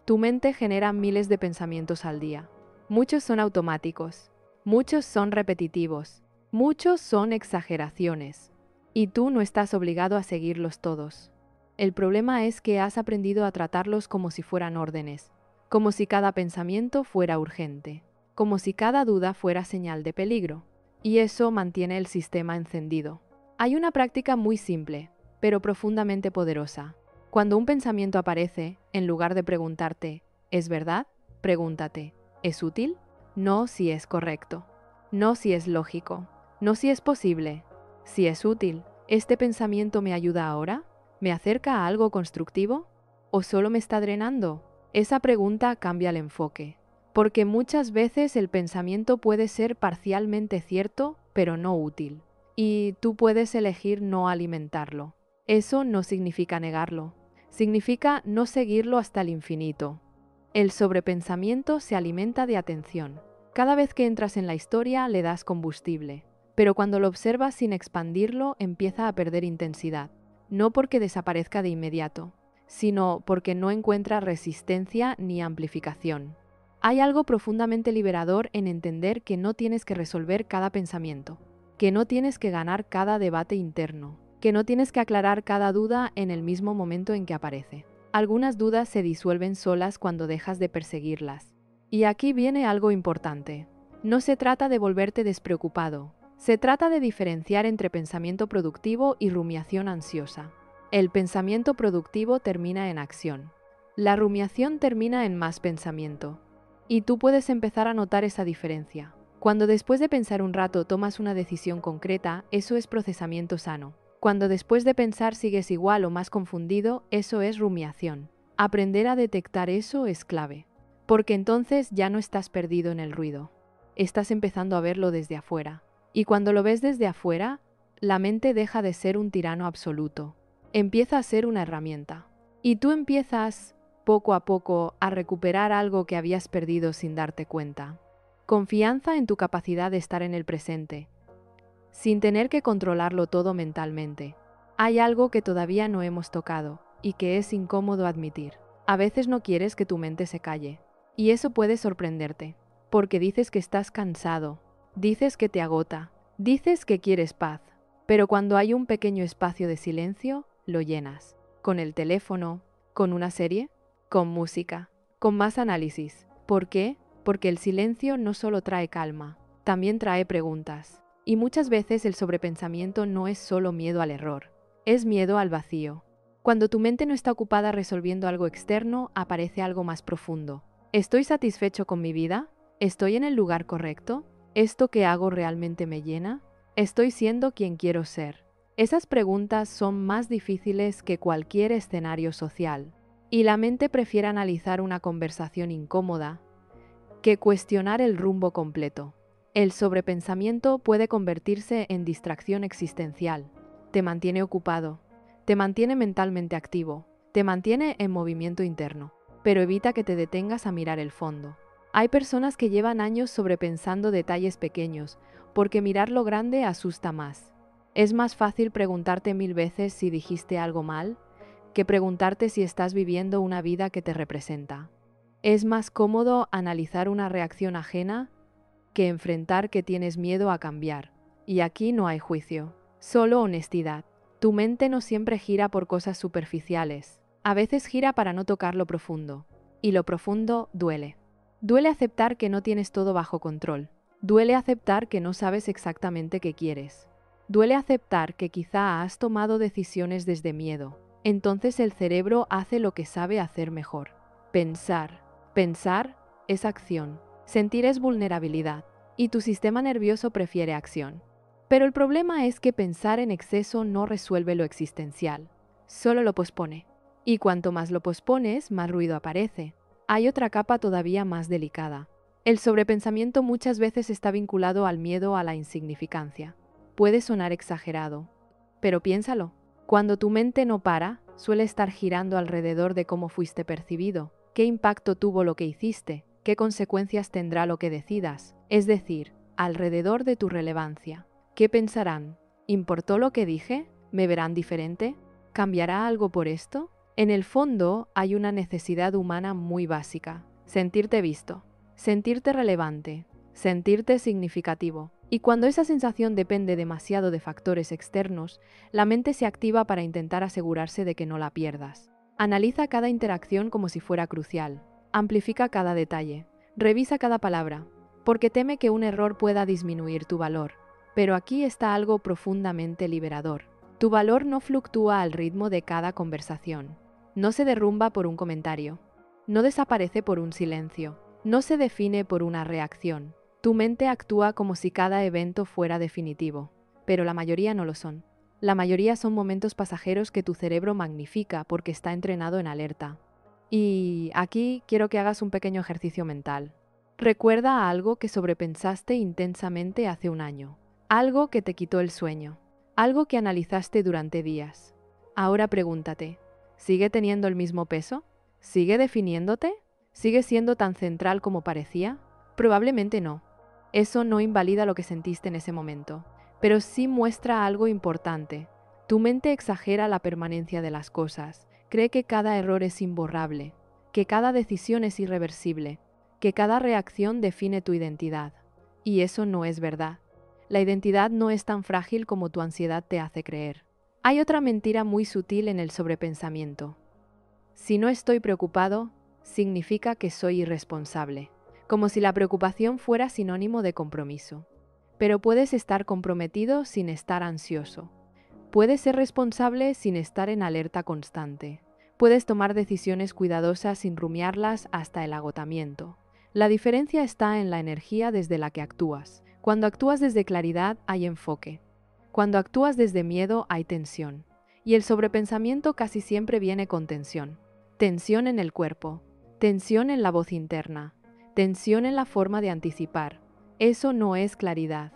Tu mente genera miles de pensamientos al día. Muchos son automáticos, muchos son repetitivos, muchos son exageraciones. Y tú no estás obligado a seguirlos todos. El problema es que has aprendido a tratarlos como si fueran órdenes, como si cada pensamiento fuera urgente, como si cada duda fuera señal de peligro. Y eso mantiene el sistema encendido. Hay una práctica muy simple, pero profundamente poderosa. Cuando un pensamiento aparece, en lugar de preguntarte, ¿es verdad?, pregúntate, ¿es útil? No si es correcto, no si es lógico, no si es posible, si es útil. ¿Este pensamiento me ayuda ahora? ¿Me acerca a algo constructivo? ¿O solo me está drenando? Esa pregunta cambia el enfoque, porque muchas veces el pensamiento puede ser parcialmente cierto, pero no útil. Y tú puedes elegir no alimentarlo. Eso no significa negarlo, significa no seguirlo hasta el infinito. El sobrepensamiento se alimenta de atención. Cada vez que entras en la historia le das combustible, pero cuando lo observas sin expandirlo empieza a perder intensidad, no porque desaparezca de inmediato, sino porque no encuentra resistencia ni amplificación. Hay algo profundamente liberador en entender que no tienes que resolver cada pensamiento, que no tienes que ganar cada debate interno, que no tienes que aclarar cada duda en el mismo momento en que aparece. Algunas dudas se disuelven solas cuando dejas de perseguirlas. Y aquí viene algo importante. No se trata de volverte despreocupado, se trata de diferenciar entre pensamiento productivo y rumiación ansiosa. El pensamiento productivo termina en acción. La rumiación termina en más pensamiento. Y tú puedes empezar a notar esa diferencia. Cuando después de pensar un rato tomas una decisión concreta, eso es procesamiento sano. Cuando después de pensar sigues igual o más confundido, eso es rumiación. Aprender a detectar eso es clave, porque entonces ya no estás perdido en el ruido. Estás empezando a verlo desde afuera. Y cuando lo ves desde afuera, la mente deja de ser un tirano absoluto. Empieza a ser una herramienta. Y tú empiezas, poco a poco, a recuperar algo que habías perdido sin darte cuenta. Confianza en tu capacidad de estar en el presente, sin tener que controlarlo todo mentalmente. Hay algo que todavía no hemos tocado, y que es incómodo admitir. A veces no quieres que tu mente se calle, y eso puede sorprenderte, porque dices que estás cansado, dices que te agota, dices que quieres paz, pero cuando hay un pequeño espacio de silencio, lo llenas. Con el teléfono, con una serie, con música, con más análisis. ¿Por qué? Porque el silencio no solo trae calma, también trae preguntas. Y muchas veces el sobrepensamiento no es solo miedo al error, es miedo al vacío. Cuando tu mente no está ocupada resolviendo algo externo, aparece algo más profundo. ¿Estoy satisfecho con mi vida? ¿Estoy en el lugar correcto? ¿Esto que hago realmente me llena? ¿Estoy siendo quien quiero ser? Esas preguntas son más difíciles que cualquier escenario social, y la mente prefiere analizar una conversación incómoda que cuestionar el rumbo completo. El sobrepensamiento puede convertirse en distracción existencial. Te mantiene ocupado, te mantiene mentalmente activo, te mantiene en movimiento interno, pero evita que te detengas a mirar el fondo. Hay personas que llevan años sobrepensando detalles pequeños, porque mirar lo grande asusta más. Es más fácil preguntarte 1000 veces si dijiste algo mal, que preguntarte si estás viviendo una vida que te representa. Es más cómodo analizar una reacción ajena que enfrentar que tienes miedo a cambiar. Y aquí no hay juicio, solo honestidad. Tu mente no siempre gira por cosas superficiales, a veces gira para no tocar lo profundo. Y lo profundo duele. Duele aceptar que no tienes todo bajo control. Duele aceptar que no sabes exactamente qué quieres. Duele aceptar que quizá has tomado decisiones desde miedo. Entonces el cerebro hace lo que sabe hacer mejor. Pensar. Pensar es acción. Sentir es vulnerabilidad. Y tu sistema nervioso prefiere acción. Pero el problema es que pensar en exceso no resuelve lo existencial. Solo lo pospone. Y cuanto más lo pospones, más ruido aparece. Hay otra capa todavía más delicada. El sobrepensamiento muchas veces está vinculado al miedo a la insignificancia. Puede sonar exagerado, pero piénsalo. Cuando tu mente no para, suele estar girando alrededor de cómo fuiste percibido, qué impacto tuvo lo que hiciste, qué consecuencias tendrá lo que decidas, es decir, alrededor de tu relevancia. ¿Qué pensarán? ¿Importó lo que dije? ¿Me verán diferente? ¿Cambiará algo por esto? En el fondo hay una necesidad humana muy básica: sentirte visto, sentirte relevante, sentirte significativo. Y cuando esa sensación depende demasiado de factores externos, la mente se activa para intentar asegurarse de que no la pierdas. Analiza cada interacción como si fuera crucial. Amplifica cada detalle. Revisa cada palabra, porque teme que un error pueda disminuir tu valor. Pero aquí está algo profundamente liberador. Tu valor no fluctúa al ritmo de cada conversación. No se derrumba por un comentario. No desaparece por un silencio. No se define por una reacción. Tu mente actúa como si cada evento fuera definitivo, pero la mayoría no lo son. La mayoría son momentos pasajeros que tu cerebro magnifica porque está entrenado en alerta. Y aquí quiero que hagas un pequeño ejercicio mental. Recuerda a algo que sobrepensaste intensamente hace un año. Algo que te quitó el sueño. Algo que analizaste durante días. Ahora pregúntate, ¿sigue teniendo el mismo peso? ¿Sigue definiéndote? ¿Sigue siendo tan central como parecía? Probablemente no. Eso no invalida lo que sentiste en ese momento, pero sí muestra algo importante. Tu mente exagera la permanencia de las cosas, cree que cada error es imborrable, que cada decisión es irreversible, que cada reacción define tu identidad. Y eso no es verdad. La identidad no es tan frágil como tu ansiedad te hace creer. Hay otra mentira muy sutil en el sobrepensamiento. Si no estoy preocupado, significa que soy irresponsable, como si la preocupación fuera sinónimo de compromiso. Pero puedes estar comprometido sin estar ansioso. Puedes ser responsable sin estar en alerta constante. Puedes tomar decisiones cuidadosas sin rumiarlas hasta el agotamiento. La diferencia está en la energía desde la que actúas. Cuando actúas desde claridad hay enfoque. Cuando actúas desde miedo hay tensión. Y el sobrepensamiento casi siempre viene con tensión. Tensión en el cuerpo. Tensión en la voz interna. Tensión en la forma de anticipar. Eso no es claridad,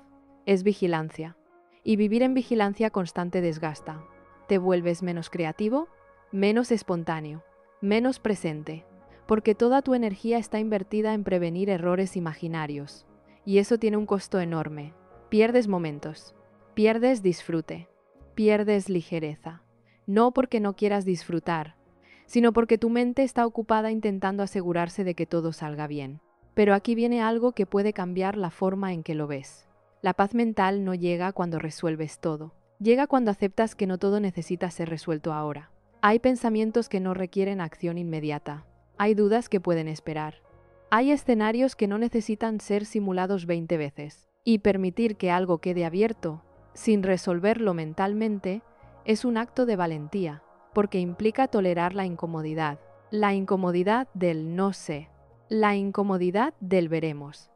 es vigilancia. Y vivir en vigilancia constante desgasta. Te vuelves menos creativo, menos espontáneo, menos presente, porque toda tu energía está invertida en prevenir errores imaginarios. Y eso tiene un costo enorme. Pierdes momentos, pierdes disfrute, pierdes ligereza. No porque no quieras disfrutar, sino porque tu mente está ocupada intentando asegurarse de que todo salga bien. Pero aquí viene algo que puede cambiar la forma en que lo ves. La paz mental no llega cuando resuelves todo. Llega cuando aceptas que no todo necesita ser resuelto ahora. Hay pensamientos que no requieren acción inmediata. Hay dudas que pueden esperar. Hay escenarios que no necesitan ser simulados 20 veces. Y permitir que algo quede abierto, sin resolverlo mentalmente, es un acto de valentía, porque implica tolerar la incomodidad del no sé. La incomodidad del veremos.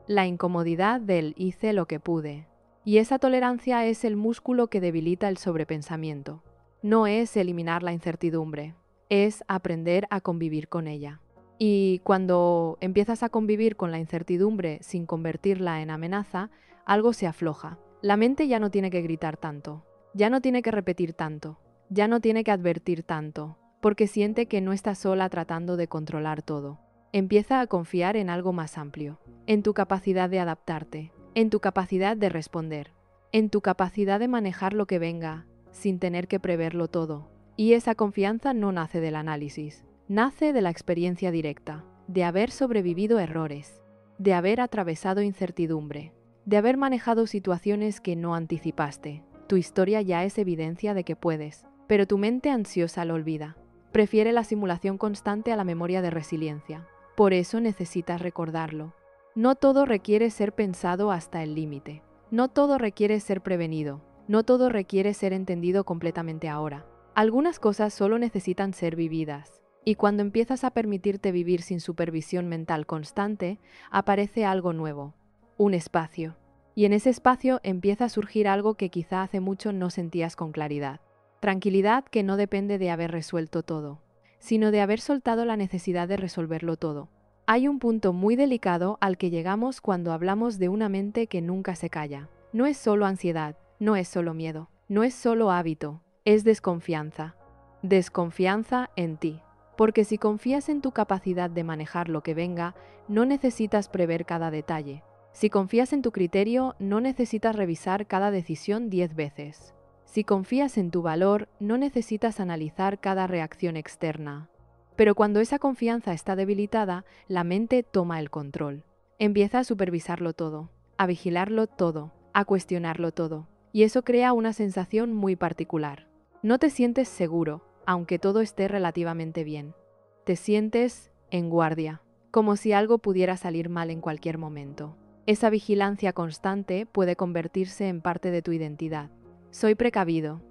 La incomodidad del hice lo que pude. Y esa tolerancia es el músculo que debilita el sobrepensamiento. No es eliminar la incertidumbre, es aprender a convivir con ella. Y cuando empiezas a convivir con la incertidumbre sin convertirla en amenaza, algo se afloja. La mente ya no tiene que gritar tanto, ya no tiene que repetir tanto, ya no tiene que advertir tanto, porque siente que no está sola tratando de controlar todo. Empieza a confiar en algo más amplio, en tu capacidad de adaptarte, en tu capacidad de responder, en tu capacidad de manejar lo que venga, sin tener que preverlo todo. Y esa confianza no nace del análisis, nace de la experiencia directa, de haber sobrevivido errores, de haber atravesado incertidumbre, de haber manejado situaciones que no anticipaste. Tu historia ya es evidencia de que puedes, pero tu mente ansiosa lo olvida. Prefiere la simulación constante a la memoria de resiliencia. Por eso necesitas recordarlo. No todo requiere ser pensado hasta el límite. No todo requiere ser prevenido. No todo requiere ser entendido completamente ahora. Algunas cosas solo necesitan ser vividas. Y cuando empiezas a permitirte vivir sin supervisión mental constante, aparece algo nuevo. Un espacio. Y en ese espacio empieza a surgir algo que quizá hace mucho no sentías con claridad. Tranquilidad que no depende de haber resuelto todo, sino de haber soltado la necesidad de resolverlo todo. Hay un punto muy delicado al que llegamos cuando hablamos de una mente que nunca se calla. No es solo ansiedad, no es solo miedo, no es solo hábito, es desconfianza. Desconfianza en ti. Porque si confías en tu capacidad de manejar lo que venga, no necesitas prever cada detalle. Si confías en tu criterio, no necesitas revisar cada decisión 10 veces. Si confías en tu valor, no necesitas analizar cada reacción externa. Pero cuando esa confianza está debilitada, la mente toma el control. Empieza a supervisarlo todo. a vigilarlo todo, a cuestionarlo todo. Y eso crea una sensación muy particular. No te sientes seguro, aunque todo esté relativamente bien. Te sientes en guardia, como si algo pudiera salir mal en cualquier momento. Esa vigilancia constante puede convertirse en parte de tu identidad. Soy precavido,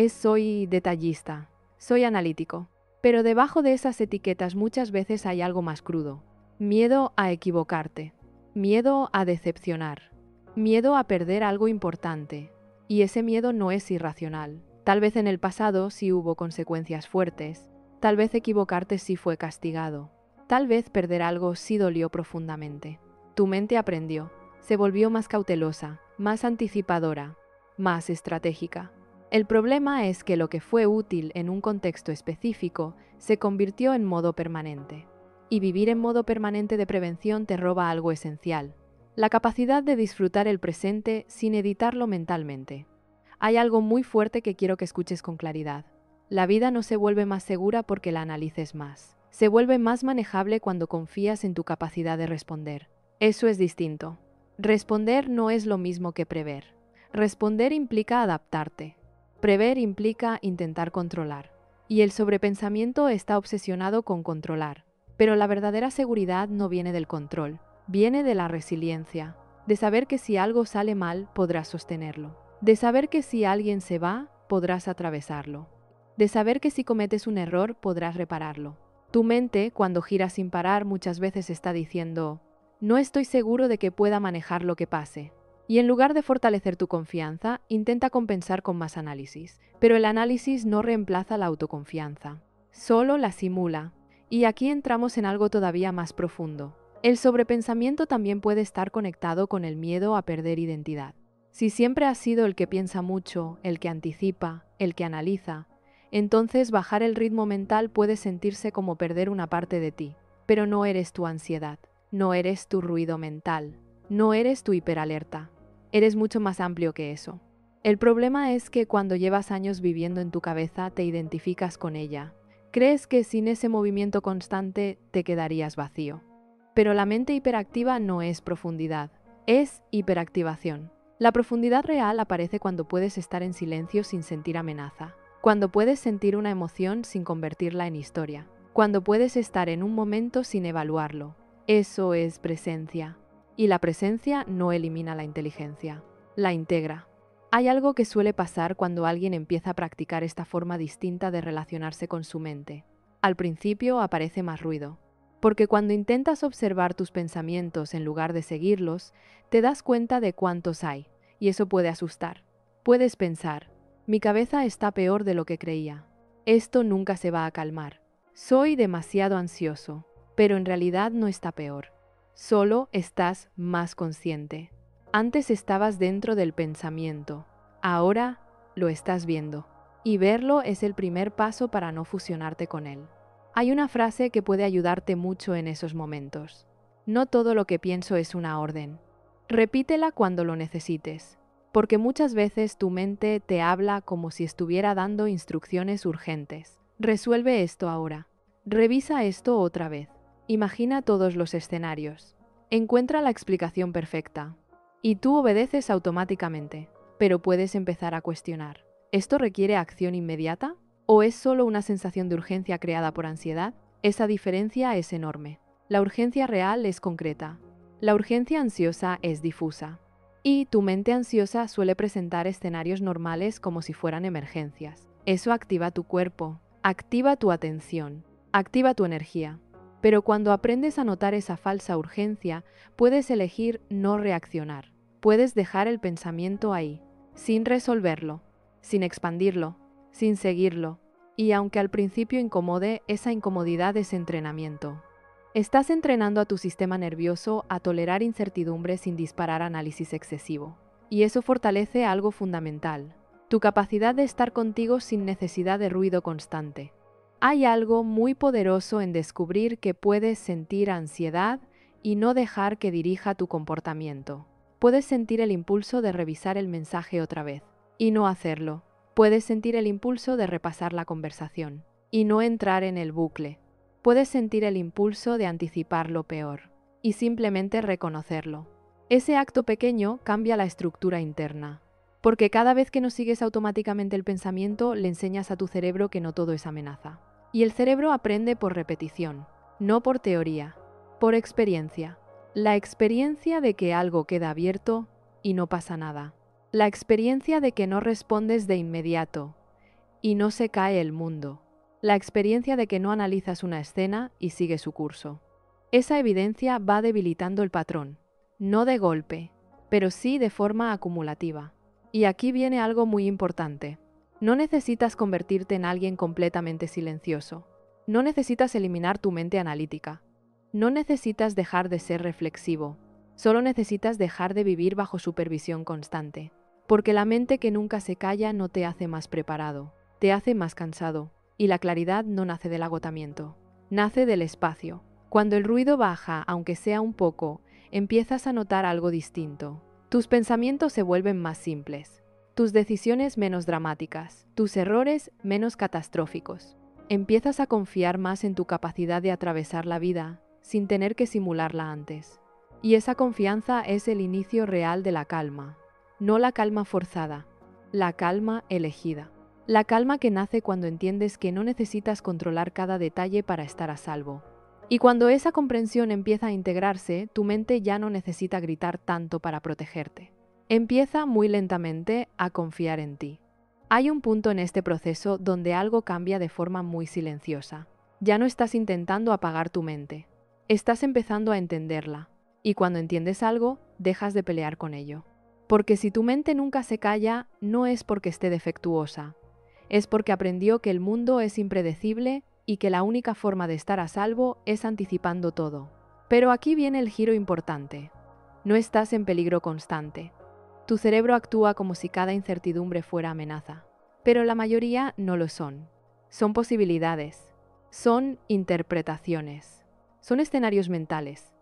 soy detallista, soy analítico. Pero debajo de esas etiquetas muchas veces hay algo más crudo. Miedo a equivocarte, miedo a decepcionar, miedo a perder algo importante. Y ese miedo no es irracional. Tal vez en el pasado sí hubo consecuencias fuertes, tal vez equivocarte sí fue castigado, tal vez perder algo sí dolió profundamente. Tu mente aprendió, se volvió más cautelosa, más anticipadora, más estratégica. El problema es que lo que fue útil en un contexto específico se convirtió en modo permanente. Y vivir en modo permanente de prevención te roba algo esencial: la capacidad de disfrutar el presente sin editarlo mentalmente. Hay algo muy fuerte que quiero que escuches con claridad. La vida no se vuelve más segura porque la analices más. Se vuelve más manejable cuando confías en tu capacidad de responder. Eso es distinto. Responder no es lo mismo que prever. Responder implica adaptarte. Prever implica intentar controlar. Y el sobrepensamiento está obsesionado con controlar. Pero la verdadera seguridad no viene del control, viene de la resiliencia, de saber que si algo sale mal podrás sostenerlo, de saber que si alguien se va podrás atravesarlo, de saber que si cometes un error podrás repararlo. Tu mente, cuando gira sin parar, muchas veces está diciendo: no estoy seguro de que pueda manejar lo que pase. Y en lugar de fortalecer tu confianza, intenta compensar con más análisis. Pero el análisis no reemplaza la autoconfianza, solo la simula. Y aquí entramos en algo todavía más profundo. El sobrepensamiento también puede estar conectado con el miedo a perder identidad. Si siempre has sido el que piensa mucho, el que anticipa, el que analiza, entonces bajar el ritmo mental puede sentirse como perder una parte de ti. Pero no eres tu ansiedad, no eres tu ruido mental, no eres tu hiperalerta. Eres mucho más amplio que eso. El problema es que cuando llevas años viviendo en tu cabeza te identificas con ella. Crees que sin ese movimiento constante te quedarías vacío. Pero la mente hiperactiva no es profundidad, es hiperactivación. La profundidad real aparece cuando puedes estar en silencio sin sentir amenaza, cuando puedes sentir una emoción sin convertirla en historia, cuando puedes estar en un momento sin evaluarlo. Eso es presencia. Y la presencia no elimina la inteligencia, la integra. Hay algo que suele pasar cuando alguien empieza a practicar esta forma distinta de relacionarse con su mente. Al principio aparece más ruido, porque cuando intentas observar tus pensamientos en lugar de seguirlos, te das cuenta de cuántos hay, y eso puede asustar. Puedes pensar: mi cabeza está peor de lo que creía. Esto nunca se va a calmar. Soy demasiado ansioso, pero en realidad no está peor. Solo estás más consciente. Antes estabas dentro del pensamiento, ahora lo estás viendo. Y verlo es el primer paso para no fusionarte con él. Hay una frase que puede ayudarte mucho en esos momentos: no todo lo que pienso es una orden. Repítela cuando lo necesites, porque muchas veces tu mente te habla como si estuviera dando instrucciones urgentes. Resuelve esto ahora. Revisa esto otra vez. Imagina todos los escenarios. Encuentra la explicación perfecta. Y tú obedeces automáticamente, pero puedes empezar a cuestionar: ¿esto requiere acción inmediata? ¿O es solo una sensación de urgencia creada por ansiedad? Esa diferencia es enorme. La urgencia real es concreta. La urgencia ansiosa es difusa. Y tu mente ansiosa suele presentar escenarios normales como si fueran emergencias. Eso activa tu cuerpo, activa tu atención, activa tu energía. Pero cuando aprendes a notar esa falsa urgencia, puedes elegir no reaccionar. Puedes dejar el pensamiento ahí, sin resolverlo, sin expandirlo, sin seguirlo. Y aunque al principio incomode, esa incomodidad es entrenamiento. Estás entrenando a tu sistema nervioso a tolerar incertidumbre sin disparar análisis excesivo. Y eso fortalece algo fundamental: tu capacidad de estar contigo sin necesidad de ruido constante. Hay algo muy poderoso en descubrir que puedes sentir ansiedad y no dejar que dirija tu comportamiento. Puedes sentir el impulso de revisar el mensaje otra vez y no hacerlo. Puedes sentir el impulso de repasar la conversación y no entrar en el bucle. Puedes sentir el impulso de anticipar lo peor y simplemente reconocerlo. Ese acto pequeño cambia la estructura interna, porque cada vez que no sigues automáticamente el pensamiento, le enseñas a tu cerebro que no todo es amenaza. Y el cerebro aprende por repetición, no por teoría, por experiencia. La experiencia de que algo queda abierto y no pasa nada. La experiencia de que no respondes de inmediato y no se cae el mundo. La experiencia de que no analizas una escena y sigue su curso. Esa evidencia va debilitando el patrón, no de golpe, pero sí de forma acumulativa. Y aquí viene algo muy importante. No necesitas convertirte en alguien completamente silencioso. No necesitas eliminar tu mente analítica. No necesitas dejar de ser reflexivo. Solo necesitas dejar de vivir bajo supervisión constante. Porque la mente que nunca se calla no te hace más preparado, te hace más cansado. Y la claridad no nace del agotamiento, nace del espacio. Cuando el ruido baja, aunque sea un poco, empiezas a notar algo distinto. Tus pensamientos se vuelven más simples, tus decisiones menos dramáticas, tus errores menos catastróficos. Empiezas a confiar más en tu capacidad de atravesar la vida sin tener que simularla antes. Y esa confianza es el inicio real de la calma, no la calma forzada, la calma elegida. La calma que nace cuando entiendes que no necesitas controlar cada detalle para estar a salvo. Y cuando esa comprensión empieza a integrarse, tu mente ya no necesita gritar tanto para protegerte. Empieza muy lentamente a confiar en ti. Hay un punto en este proceso donde algo cambia de forma muy silenciosa. Ya no estás intentando apagar tu mente. Estás empezando a entenderla. Y cuando entiendes algo, dejas de pelear con ello. Porque si tu mente nunca se calla, no es porque esté defectuosa. Es porque aprendió que el mundo es impredecible y que la única forma de estar a salvo es anticipando todo. Pero aquí viene el giro importante. No estás en peligro constante. Tu cerebro actúa como si cada incertidumbre fuera amenaza. Pero la mayoría no lo son. Son posibilidades. Son interpretaciones. Son escenarios mentales.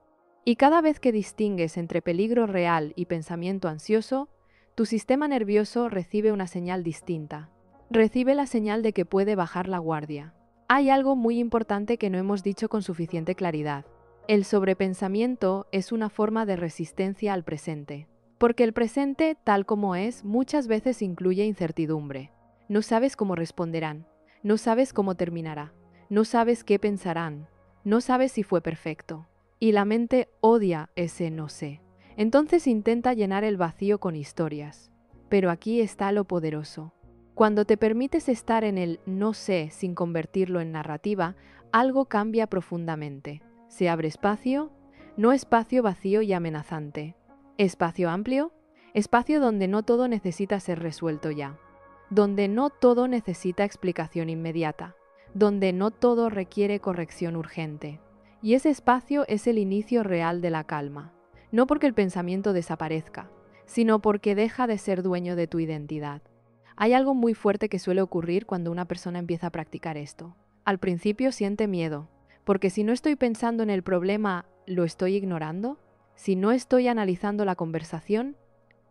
Y cada vez que distingues entre peligro real y pensamiento ansioso, tu sistema nervioso recibe una señal distinta. Recibe la señal de que puede bajar la guardia. Hay algo muy importante que no hemos dicho con suficiente claridad. El sobrepensamiento es una forma de resistencia al presente. Porque el presente, tal como es, muchas veces incluye incertidumbre. No sabes cómo responderán. No sabes cómo terminará. No sabes qué pensarán. No sabes si fue perfecto. Y la mente odia ese no sé. Entonces intenta llenar el vacío con historias. Pero aquí está lo poderoso. Cuando te permites estar en el no sé sin convertirlo en narrativa, algo cambia profundamente. Se abre espacio, no espacio vacío y amenazante. Espacio amplio, espacio donde no todo necesita ser resuelto ya. Donde no todo necesita explicación inmediata. Donde no todo requiere corrección urgente. Y ese espacio es el inicio real de la calma. No porque el pensamiento desaparezca, sino porque deja de ser dueño de tu identidad. Hay algo muy fuerte que suele ocurrir cuando una persona empieza a practicar esto. Al principio siente miedo, porque si no estoy pensando en el problema, ¿lo estoy ignorando? Si no estoy analizando la conversación,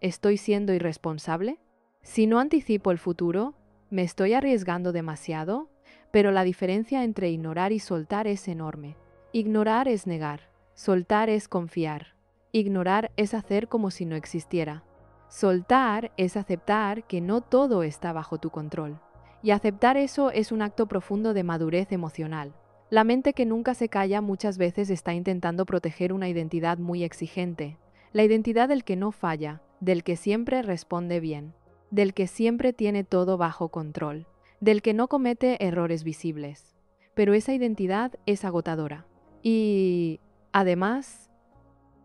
¿estoy siendo irresponsable? Si no anticipo el futuro, ¿me estoy arriesgando demasiado? Pero la diferencia entre ignorar y soltar es enorme. Ignorar es negar, soltar es confiar. Ignorar es hacer como si no existiera. Soltar es aceptar que no todo está bajo tu control. Y aceptar eso es un acto profundo de madurez emocional. La mente que nunca se calla muchas veces está intentando proteger una identidad muy exigente. La identidad del que no falla, del que siempre responde bien, del que siempre tiene todo bajo control, del que no comete errores visibles. Pero esa identidad es agotadora. Y, además,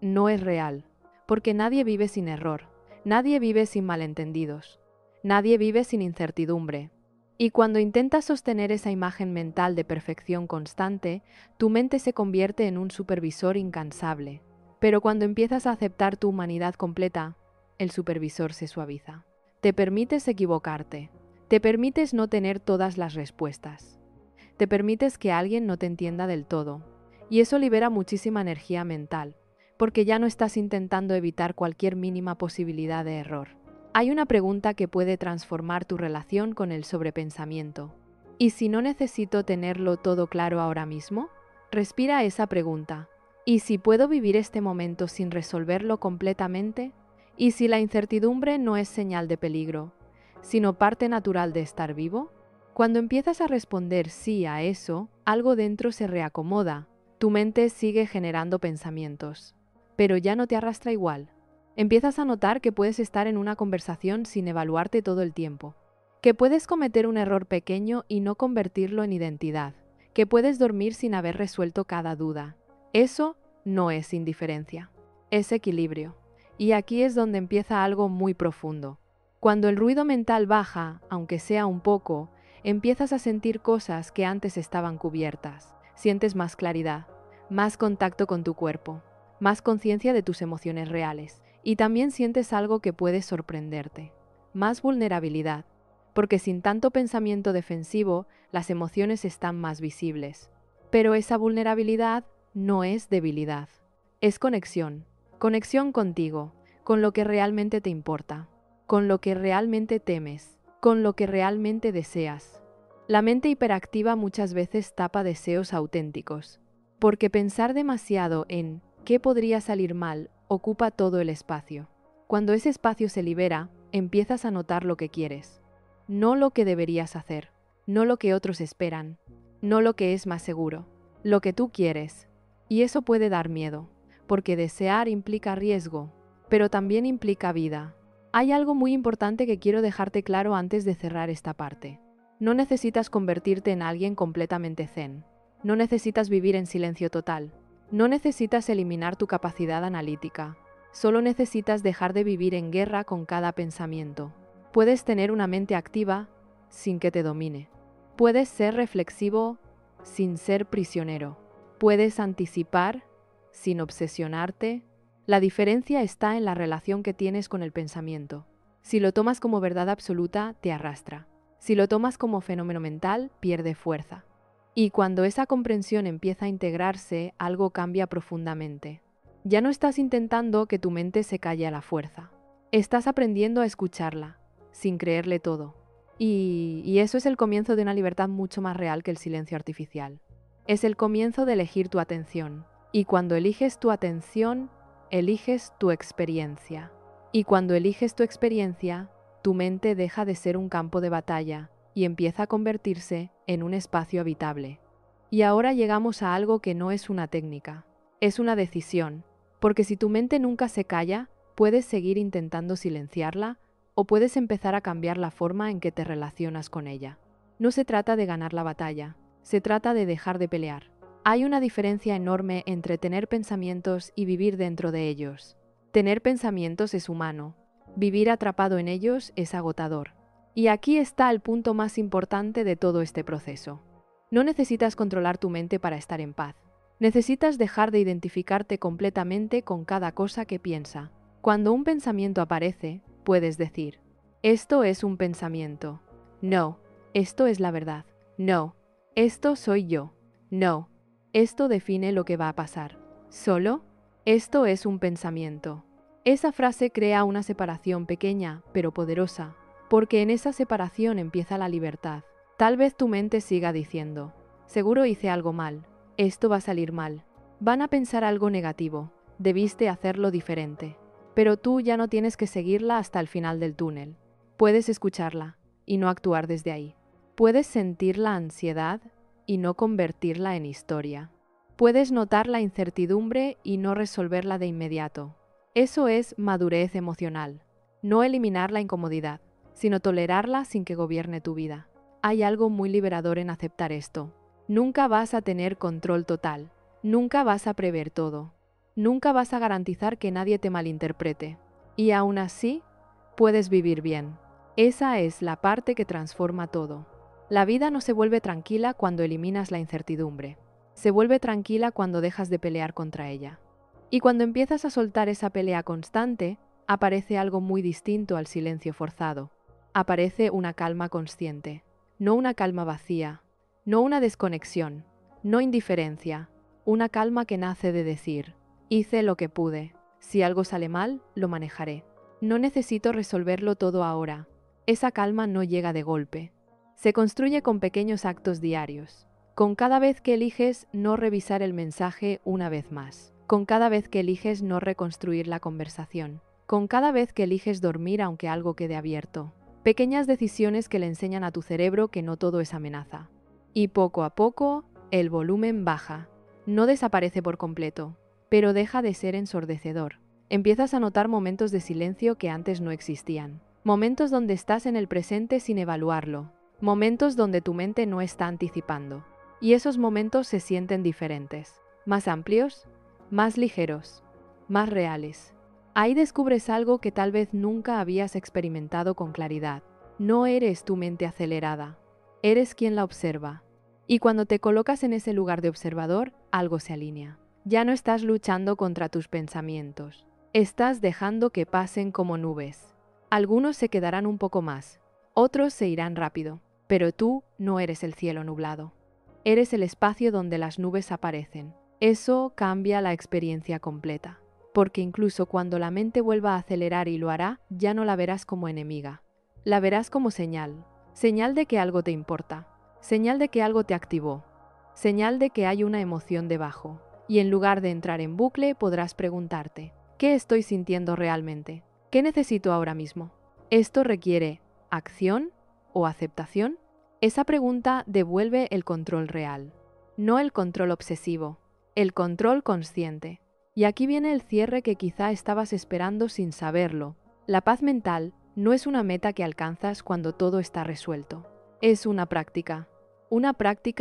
no es real, porque nadie vive sin error. Nadie vive sin malentendidos. Nadie vive sin incertidumbre. Y cuando intentas sostener esa imagen mental de perfección constante, tu mente se convierte en un supervisor incansable. Pero cuando empiezas a aceptar tu humanidad completa, el supervisor se suaviza. Te permites equivocarte. Te permites no tener todas las respuestas. Te permites que alguien no te entienda del todo. Y eso libera muchísima energía mental, porque ya no estás intentando evitar cualquier mínima posibilidad de error. Hay una pregunta que puede transformar tu relación con el sobrepensamiento. ¿Y si no necesito tenerlo todo claro ahora mismo? Respira esa pregunta. ¿Y si puedo vivir este momento sin resolverlo completamente? ¿Y si la incertidumbre no es señal de peligro, sino parte natural de estar vivo? Cuando empiezas a responder sí a eso, algo dentro se reacomoda. Tu mente sigue generando pensamientos, pero ya no te arrastra igual. Empiezas a notar que puedes estar en una conversación sin evaluarte todo el tiempo, que puedes cometer un error pequeño y no convertirlo en identidad, que puedes dormir sin haber resuelto cada duda. Eso no es indiferencia, es equilibrio. Y aquí es donde empieza algo muy profundo. Cuando el ruido mental baja, aunque sea un poco, empiezas a sentir cosas que antes estaban cubiertas. Sientes más claridad, más contacto con tu cuerpo, más conciencia de tus emociones reales. Y también sientes algo que puede sorprenderte, más vulnerabilidad, porque sin tanto pensamiento defensivo, las emociones están más visibles. Pero esa vulnerabilidad no es debilidad, es conexión. Conexión contigo, con lo que realmente te importa, con lo que realmente temes, con lo que realmente deseas. La mente hiperactiva muchas veces tapa deseos auténticos, porque pensar demasiado en ¿qué podría salir mal? Ocupa todo el espacio. Cuando ese espacio se libera, empiezas a notar lo que quieres, no lo que deberías hacer, no lo que otros esperan, no lo que es más seguro, lo que tú quieres. Y eso puede dar miedo, porque desear implica riesgo, pero también implica vida. Hay algo muy importante que quiero dejarte claro antes de cerrar esta parte. No necesitas convertirte en alguien completamente zen. No necesitas vivir en silencio total. No necesitas eliminar tu capacidad analítica. Solo necesitas dejar de vivir en guerra con cada pensamiento. Puedes tener una mente activa sin que te domine. Puedes ser reflexivo sin ser prisionero. Puedes anticipar sin obsesionarte. La diferencia está en la relación que tienes con el pensamiento. Si lo tomas como verdad absoluta, te arrastra. Si lo tomas como fenómeno mental, pierde fuerza. Y cuando esa comprensión empieza a integrarse, algo cambia profundamente. Ya no estás intentando que tu mente se calle a la fuerza. Estás aprendiendo a escucharla, sin creerle todo. Y eso es el comienzo de una libertad mucho más real que el silencio artificial. Es el comienzo de elegir tu atención. Y cuando eliges tu atención, eliges tu experiencia. Y cuando eliges tu experiencia, tu mente deja de ser un campo de batalla y empieza a convertirse en un espacio habitable. Y ahora llegamos a algo que no es una técnica, es una decisión, porque si tu mente nunca se calla, puedes seguir intentando silenciarla o puedes empezar a cambiar la forma en que te relacionas con ella. No se trata de ganar la batalla, se trata de dejar de pelear. Hay una diferencia enorme entre tener pensamientos y vivir dentro de ellos. Tener pensamientos es humano, vivir atrapado en ellos es agotador. Y aquí está el punto más importante de todo este proceso. No necesitas controlar tu mente para estar en paz. Necesitas dejar de identificarte completamente con cada cosa que piensa. Cuando un pensamiento aparece, puedes decir, esto es un pensamiento. No, esto es la verdad. No, esto soy yo. No, esto define lo que va a pasar. Solo, esto es un pensamiento. Esa frase crea una separación pequeña, pero poderosa, porque en esa separación empieza la libertad. Tal vez tu mente siga diciendo, seguro hice algo mal, esto va a salir mal, van a pensar algo negativo, debiste hacerlo diferente. Pero tú ya no tienes que seguirla hasta el final del túnel. Puedes escucharla y no actuar desde ahí. Puedes sentir la ansiedad y no convertirla en historia. Puedes notar la incertidumbre y no resolverla de inmediato. Eso es madurez emocional. No eliminar la incomodidad, sino tolerarla sin que gobierne tu vida. Hay algo muy liberador en aceptar esto. Nunca vas a tener control total. Nunca vas a prever todo. Nunca vas a garantizar que nadie te malinterprete. Y aún así, puedes vivir bien. Esa es la parte que transforma todo. La vida no se vuelve tranquila cuando eliminas la incertidumbre. Se vuelve tranquila cuando dejas de pelear contra ella. Y cuando empiezas a soltar esa pelea constante, aparece algo muy distinto al silencio forzado. Aparece una calma consciente, no una calma vacía, no una desconexión, no indiferencia, una calma que nace de decir, hice lo que pude, si algo sale mal, lo manejaré. No necesito resolverlo todo ahora. Esa calma no llega de golpe. Se construye con pequeños actos diarios, Con cada vez que eliges no revisar el mensaje una vez más. Con cada vez que eliges no reconstruir la conversación. Con cada vez que eliges dormir aunque algo quede abierto. Pequeñas decisiones que le enseñan a tu cerebro que no todo es amenaza. Y poco a poco, el volumen baja. No desaparece por completo, pero deja de ser ensordecedor. Empiezas a notar momentos de silencio que antes no existían. Momentos donde estás en el presente sin evaluarlo. Momentos donde tu mente no está anticipando. Y esos momentos se sienten diferentes. Más amplios, más ligeros, más reales. Ahí descubres algo que tal vez nunca habías experimentado con claridad. No eres tu mente acelerada. Eres quien la observa. Y cuando te colocas en ese lugar de observador, algo se alinea. Ya no estás luchando contra tus pensamientos. Estás dejando que pasen como nubes. Algunos se quedarán un poco más, otros se irán rápido, pero tú no eres el cielo nublado. Eres el espacio donde las nubes aparecen. Eso cambia la experiencia completa, porque incluso cuando la mente vuelva a acelerar y lo hará, ya no la verás como enemiga. La verás como señal, señal de que algo te importa, señal de que algo te activó, señal de que hay una emoción debajo. Y en lugar de entrar en bucle, podrás preguntarte, ¿qué estoy sintiendo realmente? ¿Qué necesito ahora mismo? ¿Esto requiere acción o aceptación? Esa pregunta devuelve el control real, no el control obsesivo, el control consciente. Y aquí viene el cierre que quizá estabas esperando sin saberlo. La paz mental no es una meta que alcanzas cuando todo está resuelto. Es una práctica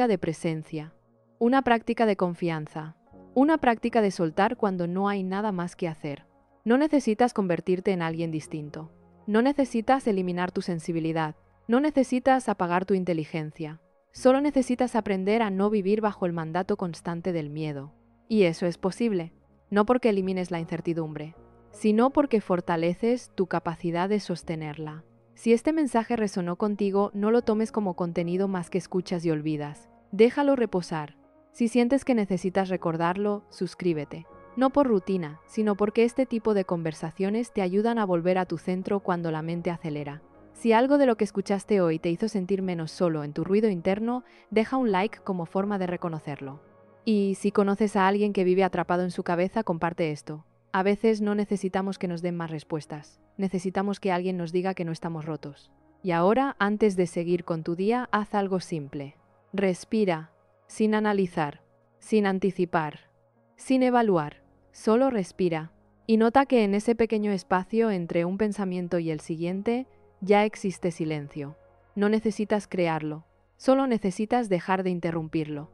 de presencia, una práctica de confianza, una práctica de soltar cuando no hay nada más que hacer. No necesitas convertirte en alguien distinto. No necesitas eliminar tu sensibilidad. No necesitas apagar tu inteligencia. Solo necesitas aprender a no vivir bajo el mandato constante del miedo. Y eso es posible, no porque elimines la incertidumbre, sino porque fortaleces tu capacidad de sostenerla. Si este mensaje resonó contigo, no lo tomes como contenido más que escuchas y olvidas. Déjalo reposar. Si sientes que necesitas recordarlo, suscríbete. No por rutina, sino porque este tipo de conversaciones te ayudan a volver a tu centro cuando la mente acelera. Si algo de lo que escuchaste hoy te hizo sentir menos solo en tu ruido interno, deja un like como forma de reconocerlo. Y si conoces a alguien que vive atrapado en su cabeza, comparte esto. A veces no necesitamos que nos den más respuestas, necesitamos que alguien nos diga que no estamos rotos. Y ahora, antes de seguir con tu día, haz algo simple. Respira, sin analizar, sin anticipar, sin evaluar. Solo respira. Y nota que en ese pequeño espacio entre un pensamiento y el siguiente, ya existe silencio. No necesitas crearlo, solo necesitas dejar de interrumpirlo.